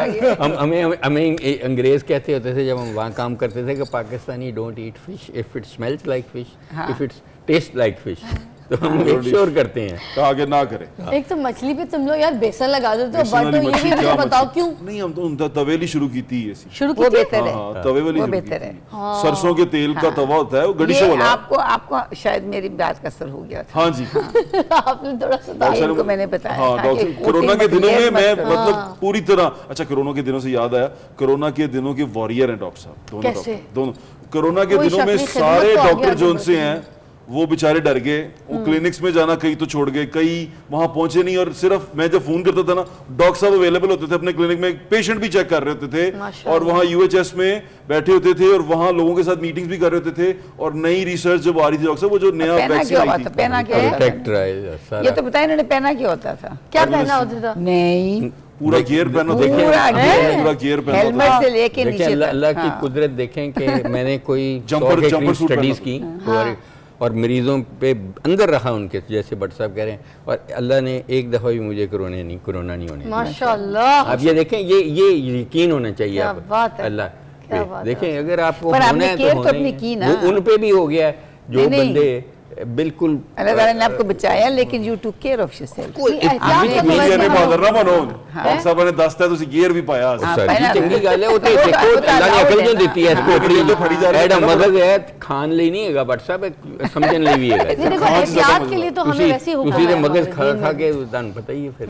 हमें अंग्रेज़ कहते होते थे जब हम वहाँ काम करते थे कि Pakistani don't eat fish if it smells like fish, if it's taste like fish. तो हम मेक श्योर करते हैं कहा कि ना करें। एक तो मछली पे तुम लोग यार बेसन लगा देते हो, बेसन बट वाली ये मच्छी भी मुझे क्या बताओ मच्छी? क्यों नहीं हम तो उनका तवेली शुरू की थी ऐसी। शुरू वो की थी? बेहतर है। हाँ, तवे वाली वो शुरू बेहतर की है। थी। सरसों के तेल का तवा होता है, वो गड़ीशा ये वाला। आपको शायद मेरी बात का असर हो गया था। हाँ जी। आपने थोड़ा सा डॉक्टर साहब इनको मैंने बताया हाँ था डॉक्टर, कि कोरोना के कोटिंग दिनों में मटेरियल मैं मत करो। मतलब पूरी तरह, अच्छा कोरोना के दिनों से याद आया, कोरोना के दिनों के वॉरियर हैं डॉक्टर साहब दोनों। कैसे? डॉक्टर दोनों कोरोना के कोई दिनों में शक नहीं, सारे खिदमत तो डॉक्टर आगे जो आगे उनसे हैं वो बेचारे डर गए। वो क्लिनिक्स में जाना कहीं तो छोड़ गए, कई वहां पहुंचे नहीं। और सिर्फ मैं जब फोन करता था ना, डॉक्टर साहब अवेलेबल होते थे अपने क्लिनिक में, पेशेंट भी चेक कर रहे होते थे माशाअल्लाह। और वहां यूएचएस में बैठे होते थे और वहां लोगों के साथ मीटिंग्स भी कर रहे होते थे। और नई रिसर्च जब आ रही थी डॉक्टर साहब, वो जो नया पहना वैक्सीन क्या हुआ आई था? थी, पहना क्या होता प्रोटेक्ट था? रहा ये सारा। तो बताया इन्होंने, पहना क्या होता था? क्या पहना होता था? नहीं, पूरा गियर पहना होता था। पूरा गियर। पूरा गियर पहना होता था। हेलमेट से लेके देखिए नीचे अल्लाह तक। अल्लाह की हाँ। कुदरत देखें कि मैंने कोई जंपर सूट स्टडीज पहना की और मरीजों पे अंदर रहा उनके, जैसे भट्ट साहब कह रहे हैं, और अल्लाह ने एक दफ़ा भी मुझे कोरोना नहीं होने दिया। माशाअल्लाह। आप ये देखें, ये यकीन होना चाहिए क्या आप बात है, अल्लाह क्या पे। बात देखें अगर आपको पर होना आपने है केयर तो तो होना अपनी ही है। की ना। वो उन पे भी हो गया है जो नहीं। बंदे बिल्कुल अल्लाह ताला ने आपको बचाया, लेकिन you took care of yourself. ना मनो डॉक्टर साहब ने दसता तुसी गियर भी पाया हाँ, सर जी पहला- चंगी गल है वो ते वो देखो तो अल्लाह ने अकल जो दी है स्कोपरी तो फड़ी जा रही है एडा ना। मदद है खान ले नहीं हैगा भट्ट साहब समझन ले भी हैगा नहीं देखो, खान से ज्यादा एहतियात के लिए तो हमें वैसे ही ਤੁਸੀਂ ਦੇ हुक्म मगज है खा हमारे खा दीन के ਤੁਹਾਨੂੰ पता ही है फिर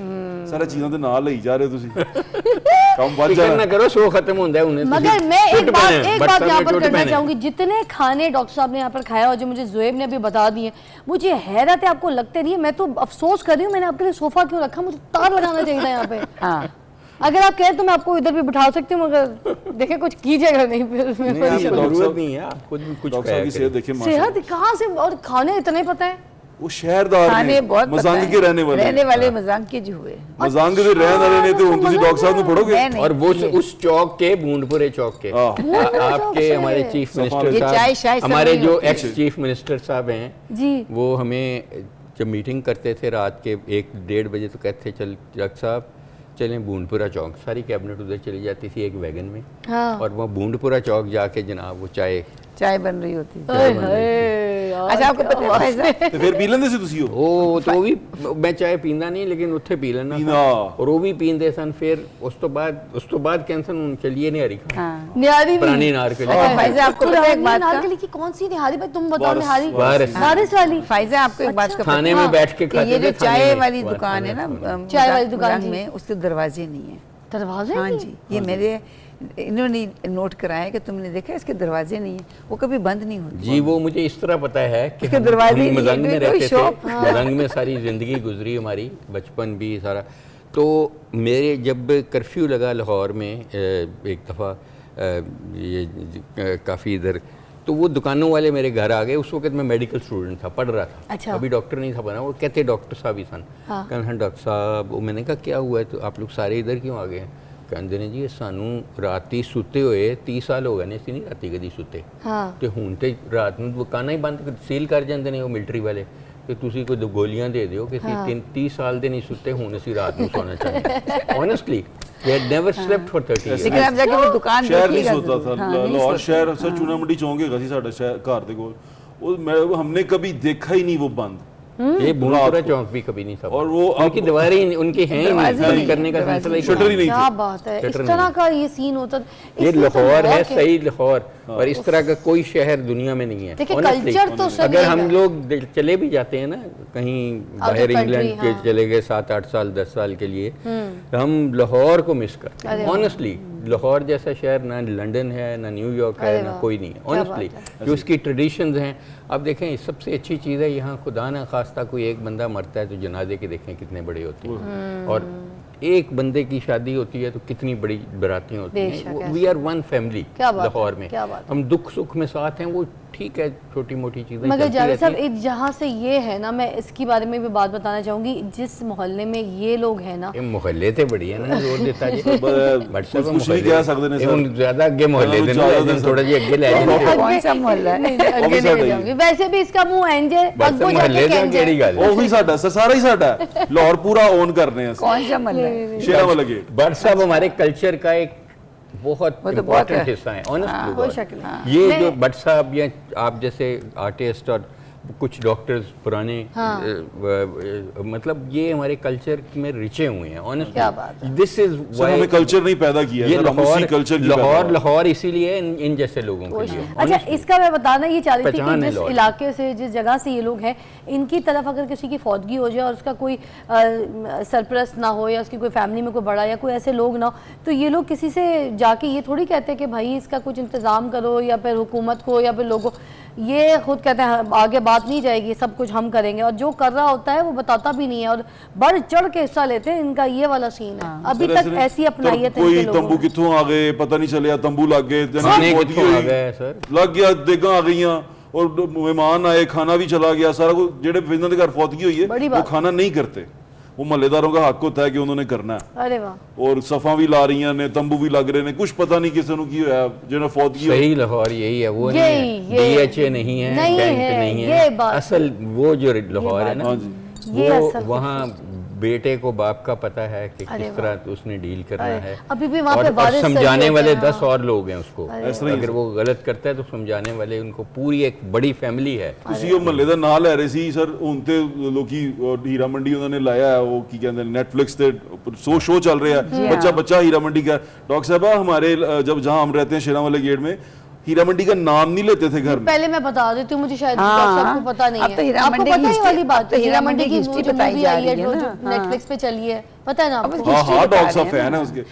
सारा चीजों के नाल ही जा रहे हो तुसी काम बढ़ जा फिक्र ना करो शो खत्म होता है उन्हें मगर मैं एक बात यहाँ पर करना चाहूंगी, जितने खाने डॉक्टर साहब ने यहाँ पर खाया और जो मुझे ज़ुएब ने अभी बता दिए, मुझे हैरत है, आपको लगते नहीं है। मैं तो अफसोस कर रही हूँ मैंने आपके लिए सोफा क्यों रखा, मुझे तार लगाना चाहिए था यहाँ पे। हाँ, अगर आप कहें तो मैं आपको इधर भी बिठा सकती हूँ, मगर देखे कुछ कीजिएगा नहीं फिर मैं परेशान। जरूरत नहीं है आप खुद भी कुछ डॉक्टर साहब की सेहत देखिए सेहत कहाँ से, और खाने इतने पता है। वो शहरदार खाने ने बहुत मजांग के रहने वाले मजांग के जो हुए मजांग ਦੇ ਰਹਿਣ ਵਾਲੇ ਨੇ ਤੇ ਹੁਣ ਤੁਸੀਂ डॉक्टर साहब ਨੂੰ पढ़ोगे और वो उस चौक के बूंदपुरे चौक के आपके हमारे चीफ मिनिस्टर साहब, हमारे जो एक्स चीफ मिनिस्टर साहब हैं जी, वो हमें जब मीटिंग करते थे रात के 1-1:30 बजे तो कहते थे चल डॉक्टर साहब चलें बूंदपुरा चौक, सारी कैबिनेट उधर चली जाती थी एक वैगन में। हाँ। और वह बूंदपुरा चौक जाके जनाब वो चाय बन रही होती है। ओए होए, अच्छा आपको पता है फैज़ा ਤੇ ਫਿਰ ਪੀ ਲੈਂਦੇ ਸੀ ਤੁਸੀਂ ਉਹ तो भी मैं चाय पींदा नहीं लेकिन उत्थे पी लेना पीना। और वो भी पींदे सन। फिर उस तो बाद कैंसर उनके लिए नहीं आ रही हाँ। निहारी भी। पुरानी नारकली। अच्छा फैज़ा आपको पता है एक बात का, नारकली की कौन सी निहारी भाई, तुम बताओ निहारी वारिस। वारिस वाली। फैज़ा आपको एक बात का खाने पता में है बैठ के कि खाते ये जो थे, खाने चाय में। वाली दुकान है ना चाय वाली दुकान मजांग जी। में, उसके दरवाजे नहीं है। दरवाजे हाँ नहीं? जी, ये मेरे इन्होंने नोट कराया कि तुमने देखा इसके दरवाजे नहीं है, वो कभी बंद नहीं होते। जी वो मुझे इस तरह पता है कि उसके हम दरवाजे ही नहीं मजंग है, में कोई रहते शॉप। थे। मजंग में सारी ज़िंदगी गुजरी हमारी, बचपन भी सारा। तो मेरे जब कर्फ्यू लगा लाहौर में एक दफ़ा ये काफ़ी इधर, तो वो दुकानों वाले मेरे घर आ गए। उस वक्त मैं मेडिकल स्टूडेंट था, पढ़ रहा था। अच्छा। अभी डॉक्टर नहीं था बना। वो कहते डॉक्टर साहब ही सन। हाँ। कहना डॉक्टर साहब, वो मैंने कहा क्या हुआ है, तो आप लोग सारे इधर क्यों आ गए हैं? कहते ने जी सानू राती सुते हुए 30 साल हो गए ने, ਅਸੀਂ ਨਹੀਂ ਰਾਤੀ ਕਦੀ ਸੁੱਤੇ। हाँ। ਤੇ ਹੁਣ ਤੇ ਰਾਤ ਨੂੰ ਦੁਕਾਨਾਂ ਹੀ ਬੰਦ ਸੀਲ ਕਰ ਜਾਂਦੇ ਨੇ ਉਹ ਮਿਲਟਰੀ ਵਾਲੇ। ਕਿ ਤੁਸੀਂ ਕੋਈ ਗੋਲੀਆਂ ਦੇ ਦਿਓ ਕਿ ਅਸੀਂ 30 ਸਾਲ ਦੇ ਨਹੀਂ ਸੁੱਤੇ, ਹੁਣ ਅਸੀਂ ਰਾਤ ਨੂੰ ਸੌਣਾ ਚਾਹੁੰਦੇ ਹਾਂ। Honestly, they had never slept for 30 years. लेकिन आप जाके वो दुकान ਸ਼ਹਿਰ ਨਹੀਂ देखिएगा ਸੋਤਾ जरूर। था हाँ, नहीं लाहौर सोता। शहर सर चूना मंडी चौक ਹੈਗਾ ਸੀ ਸਾਡਾ ਸ਼ਹਿਰ ਘਰ ਦੇ ਕੋਲ। ਉਹ हमने कभी देखा ही नहीं वो बंद। ये बूंदपुरा चौक भी कभी नहीं था। और वो उनकी दीवारें ही उनकी हैं ही नहीं, दरवाजे बंद नहीं, करने का दरवाजे सिलसिला ही शटर ही नहीं क्या थे। बात है, इस शटर तरह नहीं। का ये सीन होता। ये इसलिए तो लाहौर है, बहुत सही लाहौर। और इस तरह का कोई शहर दुनिया में नहीं है। देखिए Honestly, कल्चर तो सभी अगर है। हम लोग चले भी जाते हैं ना कहीं बाहर, country, इंग्लैंड के हाँ। चले गए 7-8 साल 10 साल के लिए, हम लाहौर को मिस करते हैं। ऑनेस्टली लाहौर जैसा शहर ना लंदन है, ना न्यूयॉर्क है, ना कोई नहीं है। ऑनेस्टली जो उसकी ट्रेडिशंस हैं, अब देखें सबसे अच्छी चीज़ है यहाँ खुदा ना खास्ता कोई एक बंदा मरता है तो जनाजे के देखें कितने बड़े होते हैं। और एक बंदे की शादी होती है तो कितनी बड़ी बारातें होती हैं। We are one family Lahore में। हम दुख सुख में साथ हैं। वो ठीक है, छोटी मोटी चीज़ें। मगर जावेद साहब जहाँ से ये है ना, मैं इसके बारे में भी बात बताना चाहूँगी। जिस मोहल्ले में ये लोग हैं ना, मोहल्ले थे बढ़िया ना, जोर देता जी कुछ नहीं कह सकते ने सर, ज़्यादा अगे मोहल्ले थे ना, थोड़ा जी अगे ले जाए। कौन सा मोहल्ला है? आगे नहीं जाऊंगी। वैसे भी इसका मुंह एंज है, अग्गो जाके कैंज है। ਉਹ ਵੀ ਸਾਡਾ ਸਰ, ਸਾਰਾ ਹੀ ਸਾਡਾ ਹੈ। ਲਾਹੌਰ पूरा ओन करने हैं। कौन सा मोहल्ला है? शेरा वाला गेट। बट साहब हमारे कल्चर का एक बहुत वो तो इम्पोर्टेंट बहुत है। हिस्सा है। ऑनेस्टली कोई शक नहीं। ये जो भट्ट साहब या आप जैसे आर्टिस्ट और कुछ डॉक्टर्स पुराने मतलब ये हमारे कल्चर में रिचे हुए हैं। ऑनेस्टली दिस इज व्हाई हमें कल्चर नहीं पैदा किया ये है, हम उसी कल्चर की लाहौर इसीलिए इन जैसे लोगों के लिए। अच्छा इसका मैं बताना ये चाह रही थी कि पहचान है जिस लाहौर। इलाके से, जिस जगह से ये लोग हैं, इनकी तरफ अगर किसी की फौतगी हो जाए और उसका कोई सरपरस्त ना हो या उसकी कोई फैमिली में कोई बड़ा या कोई ऐसे लोग ना हो, तो ये लोग किसी से जाके ये थोड़ी कहते हैं कि भाई इसका कुछ इंतज़ाम करो, या फिर हुकूमत को या फिर लोगों, ये खुद कहते हैं आगे बात नहीं जाएगी, सब कुछ हम करेंगे। और जो कर रहा होता है वो बताता भी नहीं है और बढ़ चढ़ के हिस्सा लेते हैं। इनका ये वाला सीन है। अभी तक ऐसी अपनाइयत है। कोई तंबू कितों आ गए पता नहीं चलिया, तंबू लग गए, लग गया, देगा आ गई और मेहमान आए, खाना भी चला गया, सारा कुछ। जेडे जिन्हां दे घर फौतगी हुई है वो खाना नहीं करते, वो महल्लेदारों का हक होता है कि उन्होंने करना है। अरे वाह। और सफा भी ला रही ने, तंबू भी लग रहे ने, कुछ पता नहीं किसी को की होया जिन्हें फौतगी सही लाहौर यही है। वो DHA नहीं है, बैंक नहीं है, असल वो जो लाहौर है ना, वो वहाँ बेटे को बाप का पता है कि किस तरह उसने डील करना है। अभी भी वहाँ पे और समझाने वाले 10 और लोग हैं उसको। अगर वो गलत करता है तो समझाने वाले उनको पूरी एक बड़ी फैमिली है। ਤੁਸੀਂ ਉਹ ਮਹੱਲੇ ਦਾ ਨਾਂ ਲੈ ਰਹੇ ਸੀ ਸਰ, ਹੁਣ ਤੇ ਲੋਕੀ ਹੀਰਾ ਮੰਡੀ ਉਹਨਾਂ ਨੇ ਲਾਇਆ ਹੈ, ਉਹ ਕੀ ਕਹਿੰਦੇ ਨੇ नेटफ्लिक्स पे शो चल रहा है, बच्चा बच्चा हीरा मंडी का। डॉक्टर साहब हमारे जब जहाँ हम रहते हैं शेरा वाले गेट में, हीरा मंडी का नाम नहीं लेते थे घर में। पहले मैं बता देती हूँ, मुझे शायद सबको पता नहीं है। अब तो हीरा आपको मंडी पता ही वाली बात है, हीरा मंडी की हिस्ट्री जो बताई मूवी जा आई है रही जो है ना, नेटफ्लिक्स पे चली है, पता है ना आपको? हाँ डॉक्टर साहब फैन है उसके।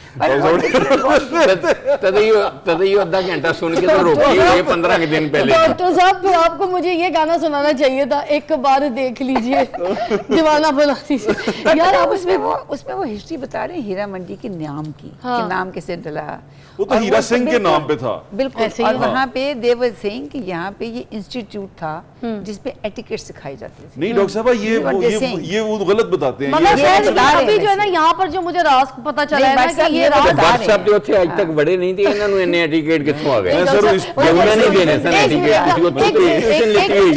तदयो आधा घंटा सुन के तो रोकी ये 15 के दिन पहले। डॉक्टर साहब फिर आपको मुझे ये गाना सुनाना चाहिए था, एक बार देख लीजिए दीवाना बना दीजिए यार। आप उसमें वो हिस्ट्री बता रहे हैं हीरा मंडी के नाम की, कि नाम कैसे डला। वो तो हीरा सिंह के नाम पे था बिल्कुल। और वहाँ पे देवर सिंह कि यहाँ पे ये इंस्टीट्यूट था जिसपे एटिकेट सिखाई जाती थी। नहीं डॉक्टर साहब ये वो गलत बताते हैं। अभी जो है ना यहाँ पर जो मुझे राज पता चला है ना कि ये राज व्हाट्सएप जो थे आज तक बड़े नहीं थे, इन्होंने इन्ने एटिकेट कित्थों आ गए? सर नहीं देने सन एटिकेट।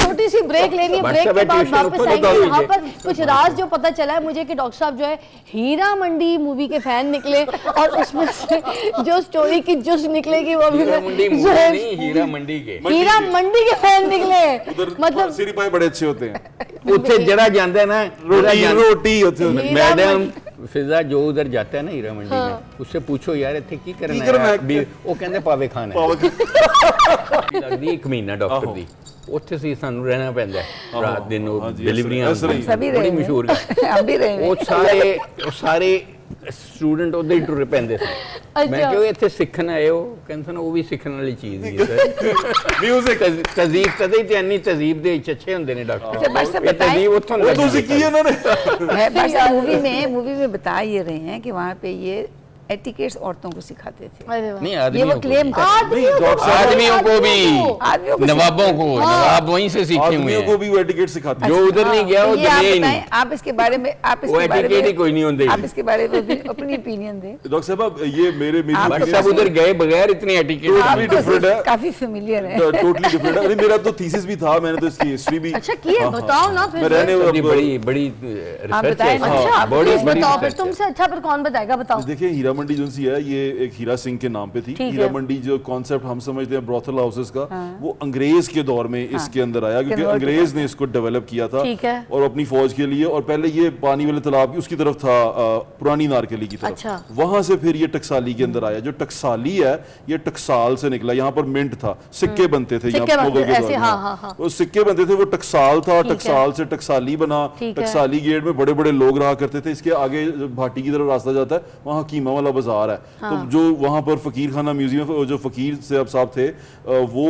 छोटी सी ब्रेक लेनी है, ब्रेक के बाद वापस आएंगे। यहाँ पर कुछ राज जो पता चला है मुझे कि डॉक्टर साहब जो है हीरा मंडी मूवी के फैन निकले और उसमें से जो स्टोरी की जुस निकलेगी वो भी हीरा मंडी के फैन निकले। मतलब सिरी पाए बड़े अच्छे होते हैं। उत्थे जरा जाता है ना रोटी होती है। मैडम फिजा जो उधर जाता है ना हीरा मंडी में, उससे पूछो यार इतने की करना है, वो कहते पावे खाना लगदी 1 महीना डॉक्टर दी ਉੱਥੇ ਸੀ ਸਾਨੂੰ ਰਹਿਣਾ ਪੈਂਦਾ ਰਾਤ ਦਿਨ ਉਹ ਡਿਲੀਵਰੀਆਂ ਬੜੀ ਮਸ਼ਹੂਰ ਉਹ ਸਾਰੇ ਸਟੂਡੈਂਟ ਉਹਦੇ ਹੀ ਟੁਰੇ ਪੈਂਦੇ ਸੀ। ਮੈਂ ਕਿਹਾ ਇੱਥੇ ਸਿੱਖਣ ਆਏ ਹੋ, ਕਹਿੰਦੇ ਸਨ ਉਹ ਵੀ ਸਿੱਖਣ ਵਾਲੀ ਚੀਜ਼ ਹੀ ਹੈ ਸਰ। ਮਿਊਜ਼ਿਕ ਤਜ਼ੀਬ ਤਦੇ ਹੀ ਤੇ ਇੰਨੀ ਤਜ਼ੀਬ ਦੇ ਵਿੱਚ ਅੱਛੇ ਹੁੰਦੇ ਨੇ ਡਾਕਟਰ। ਇਹ ਤਜ਼ੀਬ ਉੱਥੋਂ ਲੱਗੀ। ਤੁਸੀਂ ਕੀ ਉਹਨਾਂ ਨੇ मूवी में बता ये रहे हैं कि वहाँ पे ये एटिकेट्स औरतों को सिखाते थे। नहीं ये वो क्लेम आदमियों को भी, नवाबों को, नवाब वहीं से सीखे हुए हैं। को भी वो एटिकेट सिखाते हैं। जो उधर नहीं गया वो दुनिया ही नहीं। आप इसके बारे में एटिकेट ही कोई नहीं होते। आप इसके बारे में अपनी ओपिनियन दें। डॉक्टर साहब ये मेरी सब उधर गए बगैर इतनी एटिकेट डिफरेंट है, काफी फेमिलियर है, टोटली डिफरेंट है। मेरा तो थीसिस भी था, मैंने तो इसकी हिस्ट्री भी अच्छा की है, बताओ ना फिर। बड़ी रिसर्च है। अच्छा बताओ फिर, तुमसे अच्छा पर कौन बताएगा, बताओ। देखिए हीरा मंडी जो सी है ये एक हीरा सिंह के नाम पे थी। हीरा मंडी जो कॉन्सेप्ट हम समझते हैं ब्रोथल हाउसेस का, वो अंग्रेज के दौर में इसके अंदर आया, क्योंकि अंग्रेज ने इसको डेवलप किया था और अपनी फौज के लिए। और पहले ये पानी वाले तालाब उसकी तरफ था, पुरानी नारकली की तरफ। वहां से फिर ये टकसाली के अंदर आया। जो टकसाली है ये टकसाल से निकला। यहाँ पर मिंट था, सिक्के बनते थे यहाँ मुगल के दौर में, वो सिक्के बनते थे, वो टकसाल था। टकसाल से टकसाली बना। टकसाली गेट में बड़े बड़े लोग रहा करते थे। इसके आगे भाटी की तरफ रास्ता जाता है, वहाँ कीमा वाला बाजार है। तो जो वहाँ पर फकीर खाना म्यूजियम, जो फकीर साहब थे वो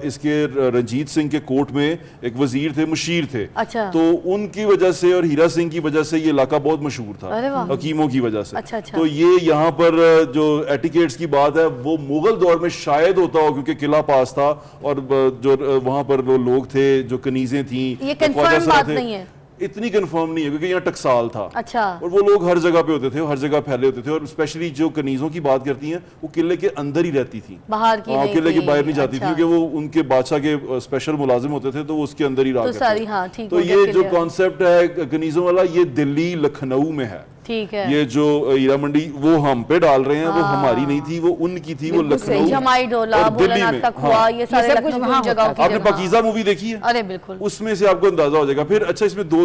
इसके रंजीत सिंह के कोर्ट में एक वजीर थे, मुशीर थे। अच्छा। तो उनकी वजह से और हीरा सिंह की वजह से ये इलाका बहुत मशहूर था, हकीमों की वजह से। अच्छा। तो ये यहाँ पर जो एटिकेट्स की बात है वो मुगल दौर में शायद होता हो, क्योंकि किला पास था और जो वहाँ पर वो लोग थे, जो कनीजें थी, ये कंफर्म बात नहीं है, इतनी कंफर्म नहीं है, क्योंकि यहाँ टकसाल था। अच्छा। और वो लोग हर जगह पे होते थे, हर जगह फैले होते थे। और स्पेशली जो कनीजों की बात करती हैं वो किले के अंदर ही रहती थी, बाहर की नहीं किले के थी। बाहर नहीं जाती थी, क्योंकि वो उनके बादशाह के स्पेशल मुलाजिम होते थे, तो वो उसके अंदर ही रहा करते थे। तो ये जो कॉन्सेप्ट है कनीजों वाला, ये दिल्ली लखनऊ में है। ठीक है। ये जो हीरा मंडी वो हम पे डाल रहे हैं, वो हमारी नहीं थी, वो उनकी थी, वो लखनऊ जमाई डोला, भोलानाथ का खुआ, ये सारे सब कुछ वहाँ जगह की। आपने पाकीज़ा मूवी देखी है? अरे बिल्कुल, उसमें से आपको अंदाजा हो जाएगा। फिर अच्छा इसमें दो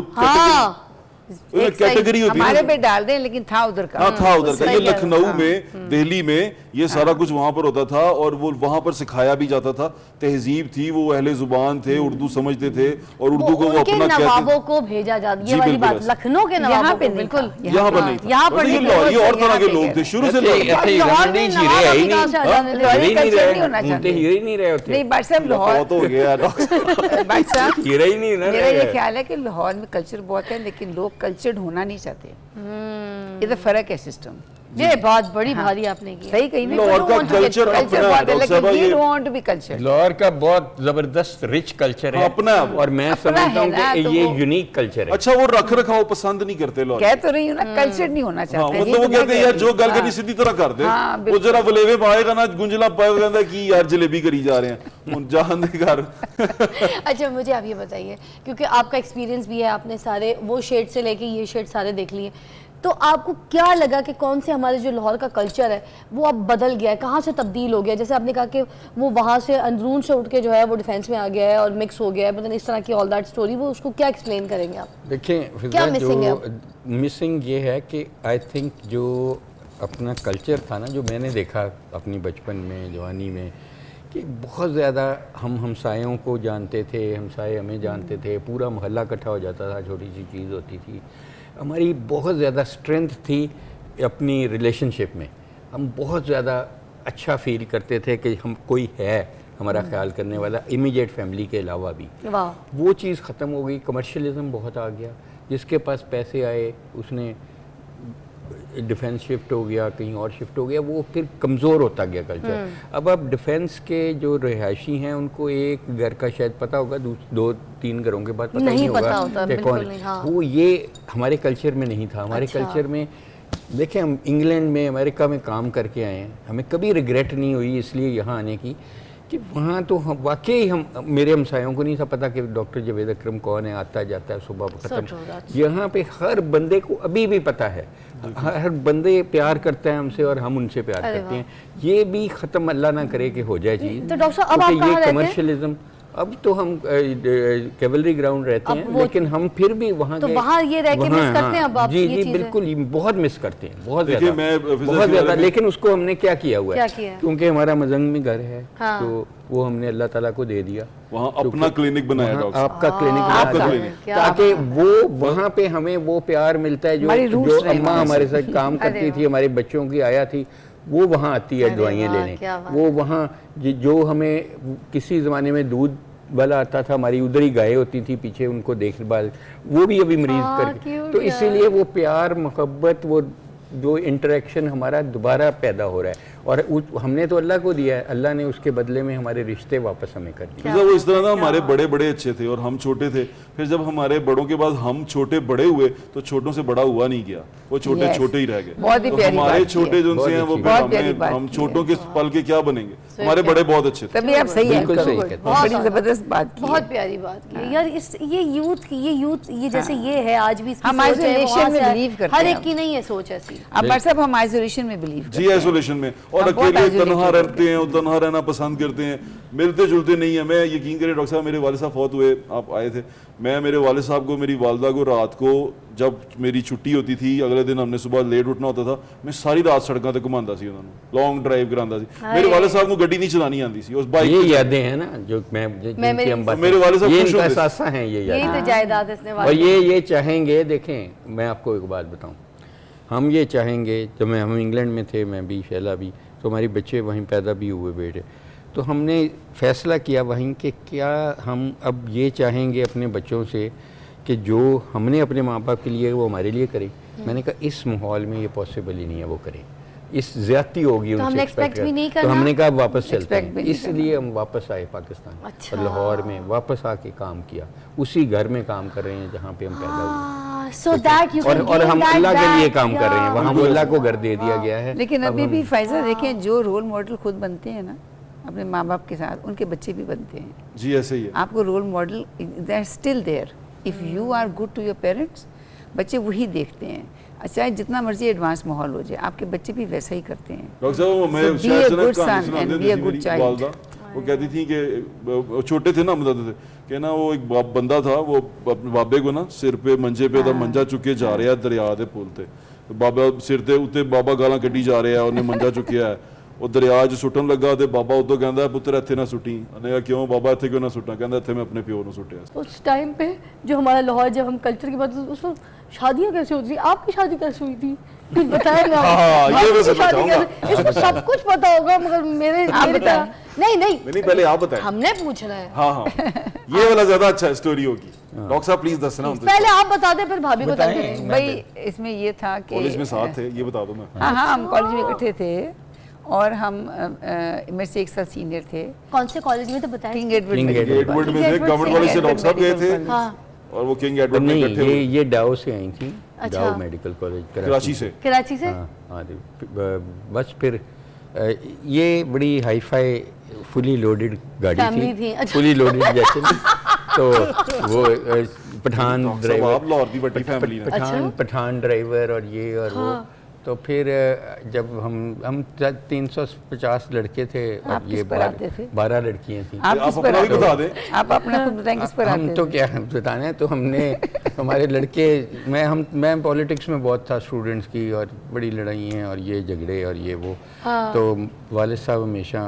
कैटेगरी होती है, हमारे पे डाल दें, लेकिन था उधर का। हाँ था उधर का। ये लखनऊ में, दिल्ली में ये सारा कुछ वहां पर होता था और वो वहां पर सिखाया भी जाता था। तहजीब थी, वो अहले जुबान थे, उर्दू समझते थे और उर्दू को वो अपना नवाबों को भेजा जाता। ये वाली बात लखनऊ के नवाबों पे बिल्कुल यहाँ पर नहीं, यहाँ पर ये और तरह के लोग थे शुरू से। मेरा ये ख्याल है कि लाहौर में कल्चर बहुत है, लेकिन लोग कल्चर्ड होना नहीं चाहते। ये तो फर्क है सिस्टम। ये बात बड़ी भारी आपने की, सही कही। लाहौर का कल्चर लाहौर का बहुत जबरदस्त रिच कल्चर है अपना, और मैं समझता हूँ कि ये यूनिक कल्चर है। अच्छा वो रख रखाव पसंद नहीं करते लोग, कह तो रही हूँ ना, कल्चर नहीं होना चाहते। मतलब वो कहते हैं यार जो गल करनी सीधी तरह कर दे, वो जरा वलेवे पाएगा ना, गुंजला पाएगा, कहता कि यार जलेबी करी जा रहे हैं जान दे घर। अच्छा मुझे आप ये बताइए, क्योंकि आपका एक्सपीरियंस भी है, आपने सारे वो शेड से लेके ये शेड सारे देख लिए, तो आपको क्या लगा कि कौन से हमारे जो लाहौर का कल्चर है वो अब बदल गया है, कहाँ से तब्दील हो गया? जैसे आपने कहा कि वो वहाँ से अंदरून से उठ के जो है वो डिफेंस में आ गया है और मिक्स हो गया है, मतलब इस तरह की ऑल दैट स्टोरी, वो उसको क्या एक्सप्लेन करेंगे आप? देखिए क्या मिसिंग है? मिसिंग ये है कि आई थिंक जो अपना कल्चर था ना, जो मैंने देखा अपनी बचपन में, जवानी में, कि बहुत ज़्यादा हम हमसायों को जानते थे, हमसाए हमें जानते थे, पूरा मोहल्ला इकट्ठा हो जाता था, छोटी सी चीज़ होती थी। हमारी बहुत ज़्यादा स्ट्रेंथ थी अपनी रिलेशनशिप में। हम बहुत ज़्यादा अच्छा फील करते थे कि हम कोई है हमारा ख्याल करने वाला, इमीडिएट फैमिली के अलावा भी। वो चीज़ ख़त्म हो गई, कमर्शियलिज्म बहुत आ गया। जिसके पास पैसे आए उसने डिफेंस शिफ्ट हो गया, कहीं और शिफ्ट हो गया, वो फिर कमज़ोर होता गया कल्चर। अब डिफेंस के जो रिहायशी हैं उनको एक घर का शायद पता होगा, 2-3 घरों के बाद पता नहीं होगा कि कौन। वो ये हमारे कल्चर में नहीं था। हमारे कल्चर में देखें, हम इंग्लैंड में, अमेरिका में काम करके आए हैं, हमें कभी रिग्रेट नहीं हुई इसलिए यहाँ आने की कि वहाँ तो हम वाकई, हम मेरे हमसायों को नहीं था पता कि डॉक्टर जावेद अकरम कौन है, आता जाता है सुबह ख़त्म। यहाँ पे हर बंदे को अभी भी पता है, हर बंदे प्यार करते हैं हमसे और हम उनसे प्यार करते हैं। ये भी ख़त्म अल्लाह ना करे कि हो जाए चीज़। तो डॉक्टर अब आप कहाँ रहते हैं? कमर्शियलिज्म, अब तो हम कैवलरी ग्राउंड रहते हैं, लेकिन हम फिर भी वहाँ तो वहाँ ये रह के मिस करते हैं अब आप? जी जी बिल्कुल, बहुत मिस करते हैं, बहुत ज़्यादा। लेकिन उसको हमने क्या किया हुआ है, क्योंकि हमारा मजंग में घर है, तो वो हमने अल्लाह ताला को दे दिया, वहाँ अपना क्लिनिक बनाया, आपका क्लिनिक, ताकि वो वहाँ पे हमें वो प्यार मिलता है जो अम्मा हमारे साथ काम करती थी, हमारे बच्चों की आया थी, वो वहाँ आती है दवाइयाँ लेने। वो वहाँ जो हमें किसी ज़माने में दूध वाला आता था, हमारी उधर ही गायें होती थी पीछे, उनको देखभाल, वो भी अभी मरीज करके, तो इसीलिए वो प्यार मोहब्बत, वो जो इंटरेक्शन हमारा दोबारा पैदा हो रहा है। और हमने तो अल्लाह को दिया है, अल्लाह ने उसके बदले में हमारे रिश्ते वापस हमें कर दिए। वो इस तरह ना, हमारे बड़े बड़े अच्छे थे और हम छोटे थे, फिर जब हमारे बड़ों के बाद हम छोटे बड़े हुए तो छोटों से बड़ा हुआ नहीं गया, वो छोटे छोटे ही रह गए। तो हमारे छोटे जो हैं वो हम छोटों के पल के क्या बनेंगे, हमारे बड़े बहुत अच्छे थे। तभी आप सही है, बड़ी जबरदस्त बात की, बहुत प्यारी बात की यार। ये यूथ ये जैसे ये है आज भी, हम आइसोलेशन में बिलीव करते हैं, हर एक की नहीं है सोच ऐसी। अब साहब हम आइसोलेशन में बिलीव करते हैं। जी आइसोलेशन में, और अकेले तन्हा रहते हैं, तन्हा रहना पसंद करते हैं, मिलते जुलते नहीं है। मैं यकीन करें डॉक्टर साहब, मेरे वाले साहब फौत हुए, आप आए थे, मैं मेरे वाले साहब को, मेरी वालदा को रात को जब मेरी छुट्टी होती थी, अगले दिन हमने सुबह लेट उठना होता था, मैं सारी रात सड़कों तक घुमाता सी, उन्होंने लॉन्ग ड्राइव करांदा सी। मेरे वाले साहब को गड्डी नहीं चलानी आती सी, उस बाइक। ये यादें हैं ना जो मेरे वाले साहब खुश होते सासा हैं, यही तो जायदाद इसने। और ये चाहेंगे, देखें मैं आपको एक बात बताऊं, हम ये चाहेंगे, जब हम इंग्लैंड में थे, मैं भी, शैला भी, तो हमारे बच्चे वहीं पैदा भी हुए बेटे, तो हमने फैसला किया वहीं कि क्या हम अब ये चाहेंगे अपने बच्चों से कि जो हमने अपने माँ बाप के लिए वो हमारे लिए करें। मैंने कहा इस माहौल में ये पॉसिबल ही नहीं है वो करें, इस ज्यादती होगी तो उनसे एक्सपेक्ट भी नहीं करना। तो हमने कहा वापस चलते हैं, इसलिए हम वापस आए पाकिस्तान। अच्छा। और लाहौर में वापस आके काम किया, उसी घर में काम कर रहे हैं जहाँ पे हम पैदा हुए। और हम अल्लाह के लिए काम कर रहे हैं, वहाँ वो अल्लाह को घर दे दिया गया है। लेकिन अभी भी फैज़ा देखें, जो रोल मॉडल खुद बनते हैं ना अपने माँ बाप के साथ, उनके बच्चे भी बनते हैं। जी ऐसे ही है। आपको role model they are still there, if you are good to your parents, बच्चे वही देखते हैं। अच्छा, जितना मर्जी एडवांस माहौल हो जाए, आपके बच्चे भी वैसा ही करते हैं। डॉक्टर साहब, मैं वो कहती थी कि छोटे थे ना, हम बताते थे कि ना वो एक बंदा था, वो अपने बाबे को ना सिर पे मंजे पे दा मंजा चुके जा रहा है दरिया दे पुल ते, बाबा सिर ते उत्ते बाबा गालां कड्ढी जा रहा है, उन्हें मंजा चुकिया है, वो दरिया च सुट्टन लगा तो बाबा उदों कहता पुत्र इत्थे ना सुट्टी। उन्हें कहा क्यों बाबा इत्थे क्यों ना सुट्टा? कहता इत्थे मैं अपने प्यो नूं सुट्टिया। उस टाइम पे जो हमारा लाहौर, जब हम कल्चर की बात, उस वक्त शादियाँ कैसे होती थी? आपकी शादी कैसे हुई थी कुछ बताएगा? इसको सब कुछ पता होगा, मगर मेरे नहीं पहले आप बताएं। हमने पूछना है। हाँ ये वाला ज्यादा अच्छा स्टोरी होगी। डॉक्टर साहब प्लीज दसना, पहले आप बता दें फिर भाभी को बताएं। भाई इसमें ये था कि कॉलेज में साथ थे, ये बता दो। मैं हाँ हम कॉलेज में इकट्ठे थे और हम मेरे से एक साल सीनियर थे। कॉलेज से कॉलेज में तो बताएं। किंग एडवर्ड में थे, गवर्नमेंट कॉलेज से डॉक्टर साहब गए थे। और वो किंग एडवर्ड में इकट्ठे हुए। ये डाउ से आई थी। डाउ मेडिकल कॉलेज कराची से। हाँ बस फिर ये बड़ी हाई फाई फुली लोडेड गाड़ी थी। फुली लोडेड जैसे तो वो पठान ड्राइवर, पठान ड्राइवर और ये और वो। तो फिर जब हम 350 लड़के थे और ये 12 लड़कियां थी। आप अपना भी बता दें। आप अपना खुद बताएं किस पर आते थे? हम तो क्या बताना है, तो हमने हमारे लड़के, मैं पॉलिटिक्स में बहुत था स्टूडेंट्स की, और बड़ी लड़ाइयाँ और ये झगड़े और ये वो। तो वालिद साहब हमेशा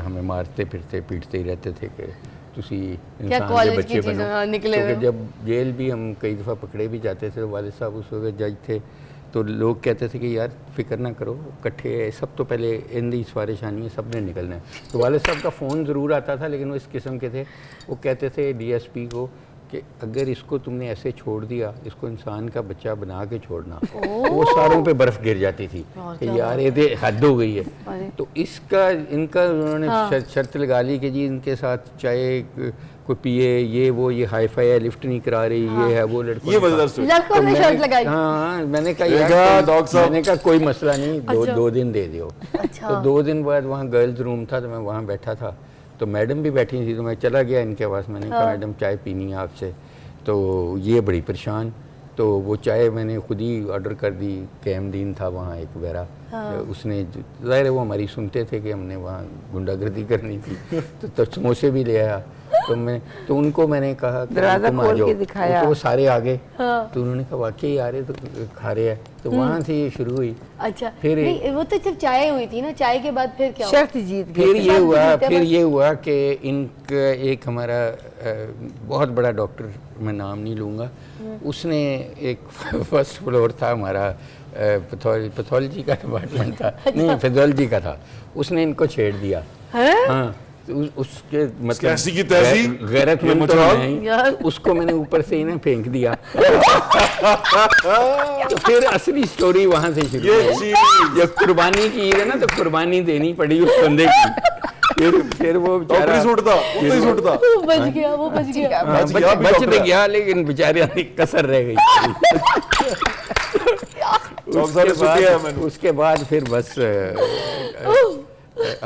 हमें मारते फिरते पीटते ही रहते थे कि तुसी क्या इंसान कॉलेज के की बच्चे चीज़ों बनो। निकले क्योंकि हुए। जब जेल भी हम कई दफ़ा पकड़े भी जाते थे तो वालिद साहब उस वक्त जज थे, तो लोग कहते थे कि यार फिक्र ना करो, इकट्ठे सब तो पहले इंदी सवारिशानी है, सब ने निकलना है। तो वालिद साहब का फ़ोन ज़रूर आता था, लेकिन वो इस किस्म के थे, वो कहते थे DSP को कि अगर इसको तुमने ऐसे छोड़ दिया, इसको इंसान का बच्चा बना के छोड़ना। तो वो सारों पे बर्फ़ गिर जाती थी कि यार ये तो हद हो गई है। तो इसका इनका उन्होंने शर्त लगा ली कि जी इनके साथ चाहे कोई पिए, ये हाई फाई है, लिफ्ट नहीं करा रही, ये है वो लड़कों ये मजेदार स्टोरी। लड़कों ने शर्त लगाई। हाँ, मैंने कहा देखा, यार डॉक्टर साहब। मैंने कहा कोई मसला नहीं, दो दिन दे दियो। अच्छा। तो 2 दिन बाद वहाँ गर्ल्स रूम था, तो मैं वहाँ बैठा था, तो मैडम भी बैठी थी, तो मैं चला गया इनके पास, मैंने कहा मैडम चाय पीनी है आपसे। तो ये बड़ी परेशान, तो वो चाय मैंने खुद ही ऑर्डर कर दी। कैमदीन था वहाँ एक बेरा, उसने ज़ाहिर है वो हमारी सुनते थे कि हमने वहाँ गुंडागर्दी करनी थी, तो समोसे भी ले आया। तो उनको मैंने कहा दरवाजा खोल के दिखाया, तो वो सारे आ गए। तो उन्होंने कहा वाकई आ रहे तो खा रहे हैं, तो वहाँ से ये शुरू हुई। अच्छा, फिर नहीं वो तो सिर्फ चाय हुई थी ना, चाय के बाद फिर क्या हुआ? शर्त जीत गए। फिर ये हुआ कि इनका एक हमारा बहुत बड़ा डॉक्टर, मैं नाम नहीं लूँगा, उसने एक फर्स्ट फ्लोर था हमारा, पैथोलॉजी का डिपार्टमेंट था, नहीं फिजियोलॉजी का था, उसने इनको छेड़ दिया। हाँ, उसके मतलब कैसी की तैसी, गैरतमंद तो नहीं, उसको मैंने ऊपर से ही ना फेंक दिया। तो फिर असली स्टोरी वहाँ से शुरू हुई। जब कुर्बानी की है ना, तो कुर्बानी देनी पड़ी उस बंदे की। फिर वो बेचारा वो बच गया, वो बच गया। बच तो गया, लेकिन बेचारे कसर रह गई। उसके बाद फिर बस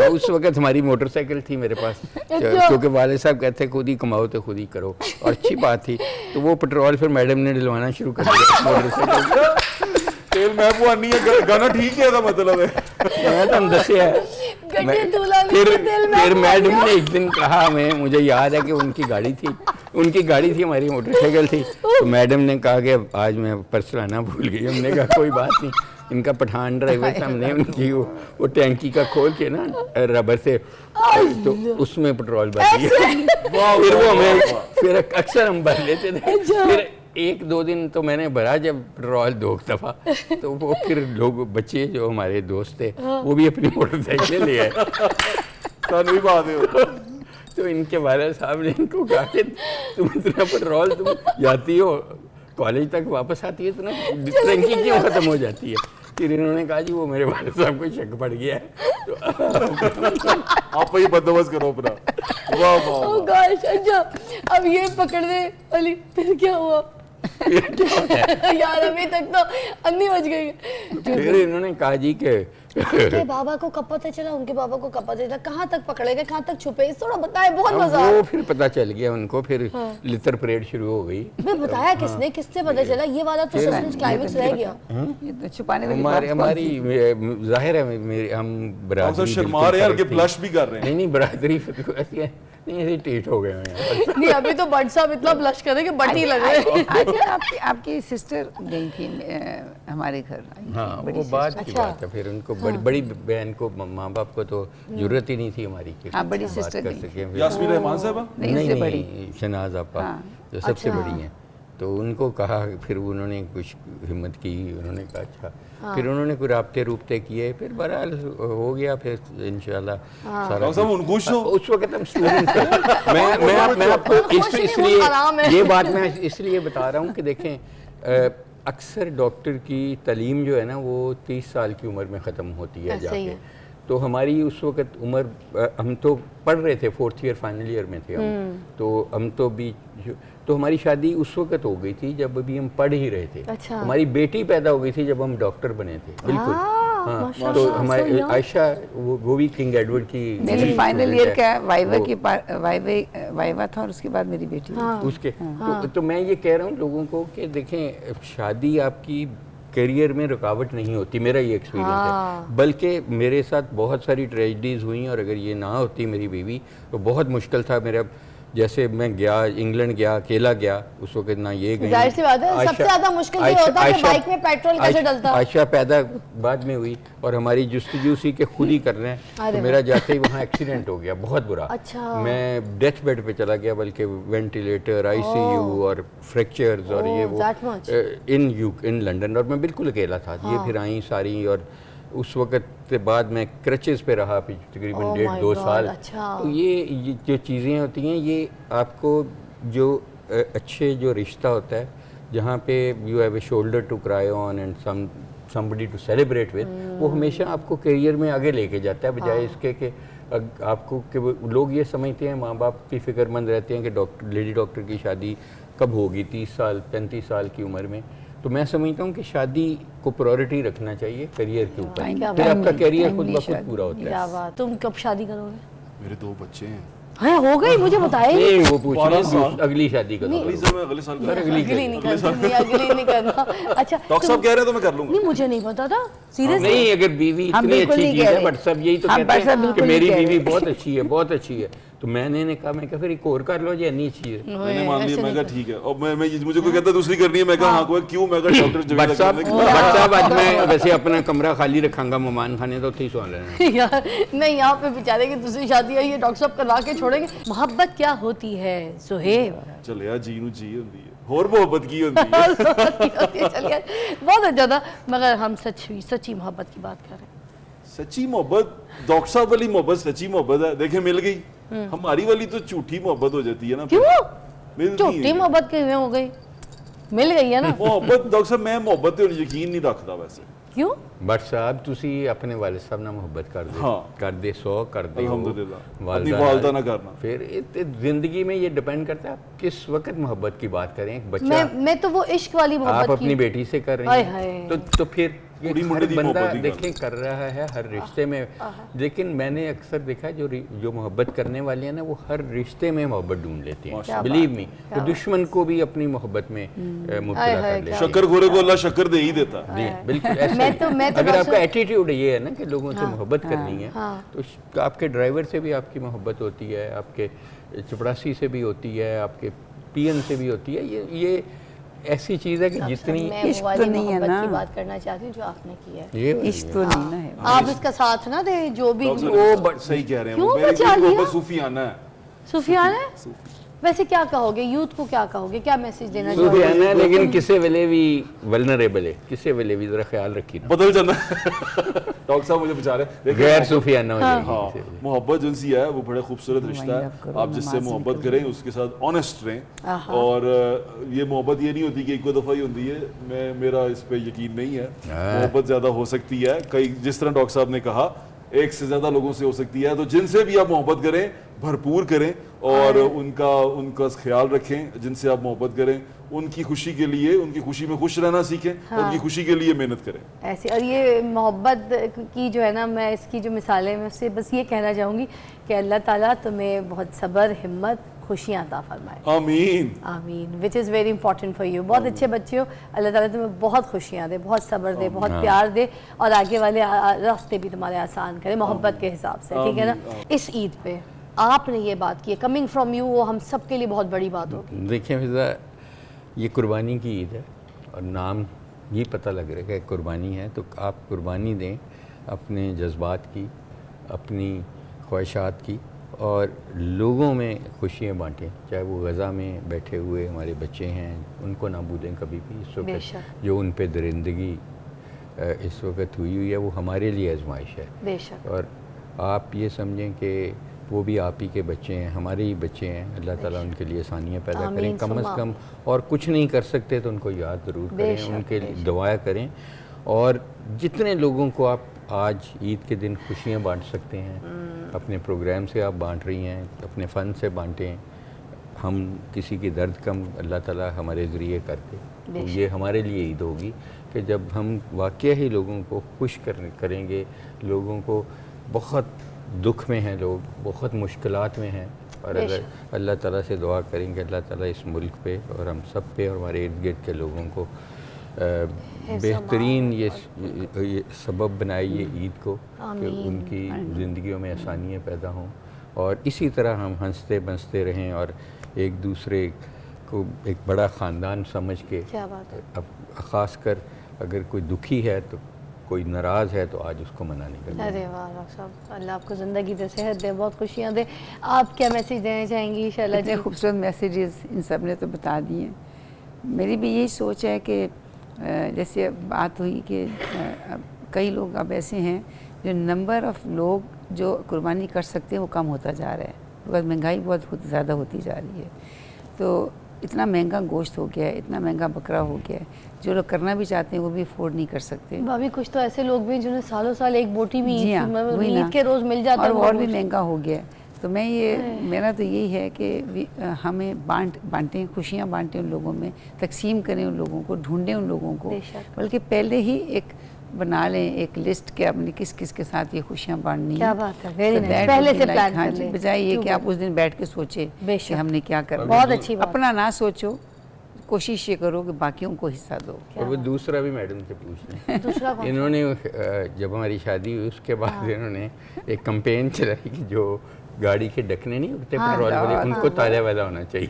उस वक्त हमारी मोटरसाइकिल थी मेरे पास, क्योंकि वाले साहब कहते खुद ही कमाओ तो खुद ही करो, और अच्छी बात थी। तो वो पेट्रोल फिर मैडम ने डलवाना शुरू कर दिया मोटरसाइकिल। तेल मैं बुआनी है, गाना ठीक है, था मतलब है। मैं तो दसिया है। फिर मैडम ने एक दिन कहा, मुझे याद है कि उनकी गाड़ी थी हमारी मोटरसाइकिल थी, तो मैडम ने कहा कि आज मैं पर्स लाना भूल गई। हमने कहा कोई बात नहीं, इनका पठान ड्राइवर था, हमने उनकी वो टैंकी का खोल के ना रबर से, तो उसमें पेट्रोल भर दिया। फिर वो हमें फिर अक्सर हम भर लेते थे। फिर 1-2 दिन तो मैंने भरा जब पेट्रोल 2 दफ़ा, तो वो फिर लोग बच्चे जो हमारे दोस्त थे वो भी अपनी मोटरसाइकिल ले आए। तो इनके वाले साहब ने इनको कहा कि तुम इतना पेट्रोल तुम जाती हो कॉलेज तक, वापस आती है तो ना टंकी क्यों ख़त्म हो जाती है। फिर इन्होंने कहा जी वो मेरे वाले साहब को शक पड़ गया है, तो आप ही बंदोबस्त करो अपना। अच्छा, अब ये पकड़ने वाली फिर क्या हुआ? यार अभी तक तो अन्नी बच गई। फिर इन्होंने कहा जी के उनके बाबा को कब पता चला, उनके बाबा को कब पता चला, कहाँ तक पकड़े गए, कहाँ तक छुपे, इस थोड़ा बताए, बहुत मजा आया। वो फिर पता चल गया उनको, फिर लिटर परेड शुरू हो गई। मैं बताया किसने, किससे पता चला? ये वाला तो सस्पेंस क्लाइमेक्स रह गया। ये तो छुपाने वाली हमारी जाहिर है हम बरादरी शर्मा रहे हैं, ब्लश भी कर रहे हैं। नहीं बरादरी ऐसी है नहीं, ऐसे टेट हो गए हैं। नहीं अभी तो बट साहब इतना ब्लश कर रहे कि बट ही लग रहे। आपकी सिस्टर गई थी हमारे घर। हाँ, वो बात की बात है। फिर उनको बड़ी बहन को, माँ बाप को तो जरूरत ही नहीं थी हमारी कि बड़ी सिस्टर कर सके। यास्मीन रहमान साहब नहीं, शनाज आपा जो सबसे बड़ी हैं, तो उनको कहा, फिर उन्होंने कुछ हिम्मत की, उन्होंने कहा अच्छा। फिर उन्होंने कोई राब्ते किए, फिर बहरहाल हो गया। फिर इंशाल्लाह सारा उस वक्त हम स्टूडेंट थे। मैं आपको इसलिए ये बात मैं इसलिए बता रहा हूँ कि देखें, अक्सर डॉक्टर की तालीम जो है ना वो 30 साल की उम्र में ख़त्म होती है जाके। तो हमारी उस वक्त उम्र, हम तो पढ़ रहे थे, 4th ईयर फाइनल ईयर में थे हम, तो हम तो हमारी शादी उस वक्त हो गई थी जब अभी हम पढ़ ही रहे थे। अच्छा। हमारी बेटी पैदा हो गई थी जब हम डॉक्टर बने थे। बिल्कुल हाँ, तो हमारे आयशा वो भी किंग एडवर्ड की मेरी फाइनल ईयर का वाइवा था, और उसके बाद मेरी बेटी उसके। तो मैं ये कह रहा हूँ लोगों को कि देखें, शादी आपकी करियर में रुकावट नहीं होती, मेरा ये एक्सपीरियंस है। बल्कि मेरे साथ बहुत सारी ट्रेजेडीज़ हुई, और अगर ये ना होती मेरी बीवी तो बहुत मुश्किल था। मेरा जैसे मैं गया इंग्लैंड गया, अकेला गया, उस वक्त ना ये गई। जाहिर सी बात है, सबसे ज्यादा मुश्किल ये होता है कि बाइक में पेट्रोल कैसे डलता। आयशा पैदा बाद में हुई और हमारी जुस्तजू सी के खुद ही कर रहे हैं, तो मेरा जाते ही वहाँ एक्सीडेंट हो गया बहुत बुरा। अच्छा। मैं डेथ बेड पे चला गया, बल्कि वेंटिलेटर, आईसीयू और फ्रैक्चर्स और ये वो इन लंदन, और मैं बिल्कुल अकेला था। ये फिर आई सारी, और उस वक़्त के बाद मैं क्रचेस पे रहा तकरीबन 1.5-2 साल। अच्छा। तो ये जो चीज़ें होती हैं, ये आपको जो अच्छे जो रिश्ता होता है, जहाँ पे you have a shoulder to cry on and somebody to celebrate with, वो हमेशा आपको करियर में आगे लेके जाता है, बजाय इसके कि आपको कि लोग ये समझते हैं, माँ बाप की फ़िक्रमंद रहते हैं कि लेडी डॉक्टर की शादी कब होगी, 30 साल 35 साल की उम्र में। तो मैं समझता हूँ कि शादी को प्रायोरिटी रखना चाहिए करियर के ऊपर, फिर आपका करियर खुद ब खुद पूरा होता है। क्या बात। तुम कब शादी करोगे? मेरे 2 बच्चे हैं। हाँ, हो गई, मुझे बताया नहीं, वो पूछ रहे हैं अगली शादी का। अगली साल अगली नहीं करना। अच्छा, डॉक्टर साहब कह रहे हैं तो मैं कर लूंगा। नहीं, मुझे नहीं पता था सीरियसली। नहीं, अगर बीवी इतनी अच्छी चीज है, बट सब यही तो कहते हैं कि मेरी बीवी बहुत अच्छी है, बहुत अच्छी है, तो मैंने कहा, मैं फिर एक और कर लो, ये नहीं अच्छी है। मैंने मान लिया, मैं कहा ठीक है। और मैं मुझे कोई कहता दूसरी करनी है, मैं कहा हाँ, कोई क्यों, मैं कहा डॉक्टर बट साहब आज मैं वैसे अपना कमरा खाली रखांगा मेहमान खाने, तो ठीक सो लेना यार। नहीं, यहाँ पे बेचारे की दूसरी शादी है, ये डॉक्टर साहब करवा के छोड़ेंगे। मोहब्बत क्या होती है सुहेब? चल यार, जी नू जी होती है, और मोहब्बत की होती है। चलिए, बहुत अच्छा था, मगर हम सच्ची मोहब्बत की बात कर रहे हैं। सच्ची मोहब्बत, डॉक्टर साहब वाली मोहब्बत सच्ची मोहब्बत है। देखे, मिल गई। हमारी वाली तो झूठी मोहब्बत हो जाती है ना। क्यों झूठी मोहब्बत क्यों हो गई? मिल गई है ना मोहब्बत। डॉक्टर साहब, मैं मोहब्बत ते यकीन नहीं रखता वैसे। क्यों? बट साहब तुसी अपने वालिद साहब ना मोहब्बत कर दे, हाँ। कर दे 100 कर दे, अल्हम्दुलिल्लाह, अपनी वालदा ना करना। फिर जिंदगी में ये डिपेंड करता है आप किस वक्त मोहब्बत की बात करें। एक बच्चा, मैं तो वो इश्क वाली मोहब्बत आप अपनी बेटी से कर रही हैं, तो फिर ये हर बंदा देखें कर रहा है हर रिश्ते में। लेकिन मैंने अक्सर देखा है जो मोहब्बत करने वाले हैं ना, वो हर रिश्ते में मोहब्बत ढूंढ लेते हैं। बिलीव मी, तो दुश्मन को भी अपनी मोहब्बत में मुब्तला कर लेते हैं। शक्कर खोरे को अल्लाह शक्कर दे ही देता है। जी बिल्कुल ऐसा ही। अगर आपका एटीट्यूड ये है ना कि लोगों से मोहब्बत करनी है, तो आपके ड्राइवर से भी आपकी मोहब्बत होती है, आपके चपरासी से भी होती है, आपके पीएन से भी होती है। ये ऐसी चीज है कि जितनी इश्क तो नहीं है ना, की बात करना चाहती हूँ जो आपने की है, ये इश्क तो नहीं ना है। आप इसका साथ ना दे, जो भी वो सही कह रहे हैं। क्यों बचा लिया? सूफियाना है। सूफियाना है। वैसे क्या कहोगे, यूथ को क्या कहोगे, क्या मैसेज देना चाहोगे? सूफियाना है, लेकिन किसी वेले भी वल्नरेबल है, किसी वेले भी जरा ख्याल रखिए ना, बदल जाना। डॉक्टर साहब मुझे बचा रहे, गैर सूफियाना हो जाएगी। हाँ, मोहब्बत जिनसी है वो बड़ा खूबसूरत रिश्ता है। आप जिससे मोहब्बत करें उसके साथ ऑनेस्ट रहें, और ये मोहब्बत ये नहीं होती कि एक दफ़ा ही होती है। मेरा इस पे यकीन नहीं है। मोहब्बत ज़्यादा हो सकती है, कई जिस तरह डॉक्टर साहब ने कहा, एक से ज़्यादा लोगों से हो सकती है। तो जिनसे भी आप मोहब्बत करें, भरपूर करें, और उनका ख्याल रखें। जिनसे आप मोहब्बत करें, उनकी खुशी के लिए, उनकी खुशी में खुश रहना सीखें, उनकी खुशी के लिए मेहनत करें ऐसे। और ये मोहब्बत की जो है ना, मैं इसकी जो मिसालें, मैं उससे बस ये कहना चाहूँगी कि अल्लाह ताला तुम्हें बहुत सब्र, हिम्मत, खुशियाँ अता फरमाए। आमीन आमीन। Which is very important for you. बहुत अच्छे बच्चे हो, अल्लाह ताला तुम्हें बहुत खुशियाँ दे, बहुत सब्र दे, बहुत प्यार दे, और आगे वाले रास्ते भी तुम्हारे आसान करे मोहब्बत के हिसाब से, ठीक है ना। इस ईद पे आपने ये बात की है, कमिंग फ्रॉम यू, वो हम सब के लिए बहुत बड़ी बात होगी। देखिए फिजा, ये कुर्बानी की ईद है, और नाम ये पता लग रहा है कि कुर्बानी है, तो आप कुर्बानी दें अपने जज्बात की, अपनी ख्वाहिशात की, और लोगों में खुशियाँ बांटें। चाहे वो गज़ा में बैठे हुए हमारे बच्चे हैं, उनको ना भूलें कभी भी। इस वक्त जो उन पे दरिंदगी इस वक्त हुई है, वो हमारे लिए आजमाइश है। बेशक। और आप ये समझें कि वो भी आप ही के बच्चे हैं, हमारे ही बच्चे हैं। अल्लाह ताला उनके लिए आसानियाँ पैदा करें, कम अज़ कम। और कुछ नहीं कर सकते तो उनको याद ज़रूर करें, उनके लिए दुआएं करें। और जितने लोगों को आप आज ईद के दिन खुशियाँ बांट सकते हैं, अपने प्रोग्राम से आप बांट रही हैं, अपने फ़न से बांटें। हम किसी की दर्द कम अल्लाह ताला हमारे ज़रिए करते, तो ये हमारे लिए ईद होगी कि जब हम वाकई ही लोगों को खुश करेंगे। लोगों को बहुत दुख में हैं, लोग बहुत मुश्किलात में हैं, और अगर अल्लाह ताला से दुआ करेंगे, अल्लाह ताला इस मुल्क पे और हम सब पे और हमारे इर्द गिर्द के लोगों को बेहतरीन ये सबब बनाए ये ईद को, कि उनकी ज़िंदगियों में आसानियाँ पैदा हों, और इसी तरह हम हंसते बंसते रहें और एक दूसरे को एक बड़ा ख़ानदान समझ के। क्या बात है। अब ख़ास कर अगर कोई दुखी है तो कोई नाराज़ है तो आज उसको मनाने का। अरे वाह डॉक्टर साहब, अल्लाह आपको ज़िंदगी दे, सेहत दे, बहुत खुशियाँ दे। आप क्या मैसेज देना चाहेंगी शैला जी? खूबसूरत मैसेजेस इन सब ने तो बता दिए। मेरी भी यही सोच है कि जैसे बात हुई कि कई लोग अब ऐसे हैं जो नंबर ऑफ़ लोग जो कुर्बानी कर सकते हैं वो कम होता जा रहा है, बिकॉज़ महंगाई बहुत ज़्यादा होती जा रही है। तो इतना महंगा गोश्त हो गया है, इतना महंगा बकरा हो गया है, जो लोग करना भी चाहते हैं वो भी अफोर्ड नहीं कर सकते। भाभी कुछ तो ऐसे लोग भी जिन्हें सालों साल एक बोटी भी जी हाँ, वही ईद ना, के रोज़ मिल जाता है और भी महंगा हो गया है। तो मैं ये मेरा तो यही है कि हमें बांटें, खुशियाँ बांटें उन लोगों में, तकसीम करें उन लोगों को, ढूंढें उन लोगों को, बल्कि पहले ही एक बना लें एक लिस्ट के अपने किस किस के साथ ये खुशियाँ बांटनी है। क्या बात है, वेरी नाइस, पहले से प्लान कर लें, बजाय ये कि आप उस दिन बैठ के सोचे कि हमने क्या करना। बहुत अच्छी बात। अपना ना सोचो, कोशिश ये करो कि बाकियों को हिस्सा दो। और वो दूसरा भी मैडम से पूछ लें। दूसरा इन्होंने जब हमारी शादी हुई उसके बाद इन्होंने एक कैंपेन चलाई कि जो गाड़ी के ढकने नहीं उठते पेट्रोल वाले, उनको ताला वाला होना चाहिए।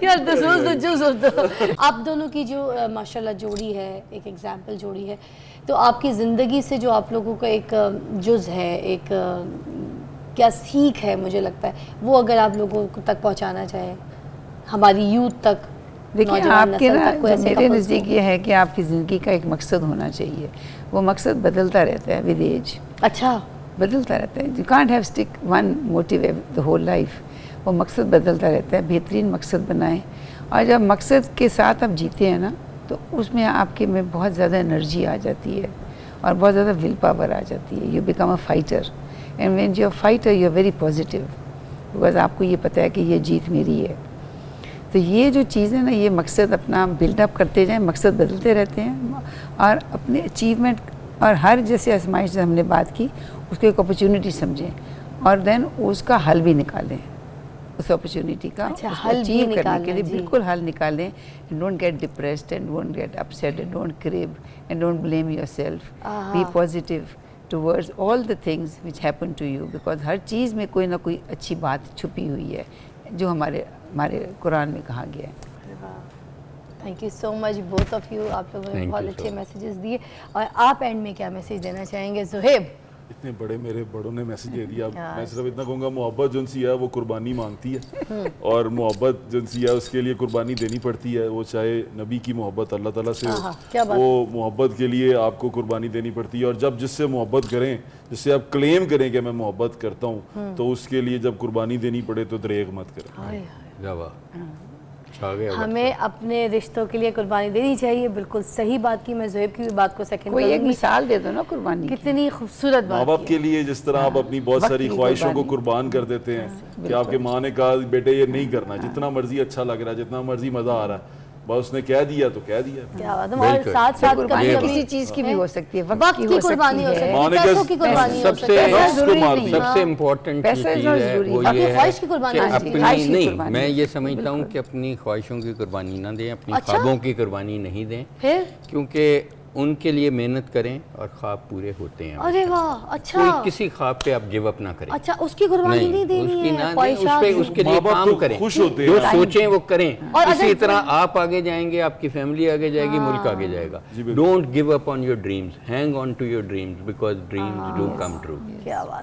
यार दोस्तों, आप दोनों की जो माशाल्लाह जोड़ी है, एक एग्जाम्पल जोड़ी है, तो आपकी ज़िंदगी से जो आप लोगों का एक जुज़ है, एक क्या सीख है, मुझे लगता है वो अगर आप लोगों तक पहुंचाना चाहें, हमारी यूथ तक। देखिए आपके ना मेरे नज़दीक ये है कि आपकी ज़िंदगी का एक मकसद होना चाहिए। वो मकसद बदलता रहता है विद एज। अच्छा, बदलता रहता है। You can't have stick one motive the whole life. वो मकसद बदलता रहता है। बेहतरीन मकसद बनाएं, और जब मकसद के साथ आप जीते हैं ना तो उसमें आपके में बहुत ज़्यादा एनर्जी आ जाती है और बहुत ज़्यादा विल पावर आ जाती है। You become a fighter, and when you are fighter you are very positive, because आपको ये पता है कि ये जीत मेरी है। तो ये जो चीज़ है ना, ये मकसद अपना बिल्डअप करते जाएं, मकसद बदलते रहते हैं, और अपने अचीवमेंट और हर जैसे आजमाइश से हमने बात की उसको एक अपॉर्चुनिटी समझें और देन उसका हल भी निकालें, उस अपॉर्चुनिटी का। अच्छा, हल भी करने के लिए बिल्कुल हल निकालें। Don't get depressed and don't get upset and don't crave and don't blame yourself. Be positive towards all the things which happen to you, because हर चीज़ में कोई ना कोई अच्छी बात छुपी हुई है जो हमारे कुरान में कहा गया है। Thank you so much both of you, आप लोगों ने बहुत अच्छे मैसेजेस दिए। और आप एंड में क्या मैसेज देना चाहेंगे ज़ुहैब? इतने बड़े मेरे बड़ों ने मैसेज दे दिया। मैं सिर्फ इतना कहूँगा, मोहब्बत जो सी है वो कुर्बानी मांगती है, और मोहब्बत जो सी है उसके लिए कुर्बानी देनी पड़ती है। वो चाहे नबी की मोहब्बत अल्लाह ताला से हो, वो मोहब्बत के लिए आपको कुर्बानी देनी पड़ती है। और जब जिससे मोहब्बत करें, जिससे आप क्लेम करें कि मैं मोहब्बत करता हूँ, तो उसके लिए जब कुर्बानी देनी पड़े तो दरेग मत करें। हमें अपने रिश्तों के लिए कुर्बानी देनी चाहिए। बिल्कुल सही बात की। मैं ज़ुहैब की भी बात को सेकंड कोई एक मिसाल दे दो ना कुर्बानी। कितनी खूबसूरत बात। माँ बाप के लिए जिस तरह आप अपनी बहुत सारी ख्वाहिशों को कुर्बान कर देते हैं कि आपके माँ ने कहा बेटे ये नहीं करना, जितना मर्जी अच्छा लग रहा है, जितना मर्जी मजा आ रहा है, बस उसने कह दिया तो कह दिया। क्या बात है। और साथ साथ कभी किसी चीज की भी हो सकती है, वक्त की कुर्बानी हो सकती है, पैसों की कुर्बानी हो सकती है। सबसे इम्पोर्टेंट चीज़ है वो ये है कि अपनी नहीं, मैं ये समझता हूँ कि अपनी ख्वाहिशों की कुर्बानी ना दें, अपनी ख्वाबों की कुर्बानी नहीं दें, क्योंकि उनके लिए मेहनत करें और ख्वाब पूरे होते हैं। अरे वाह, अच्छा। कोई किसी ख्वाब पे आप गिव अप ना करें। अच्छा, उसकी कुर्बानी नहीं देनी है, उसके लिए काम करें, खुश होते जो सोचें वो करें। और इसी तरह आप आगे जाएंगे, आपकी फैमिली आगे जाएगी, मुल्क आगे जाएगा। Don't give up on your dreams, hang on to your dreams, because dreams do come true. क्या बात।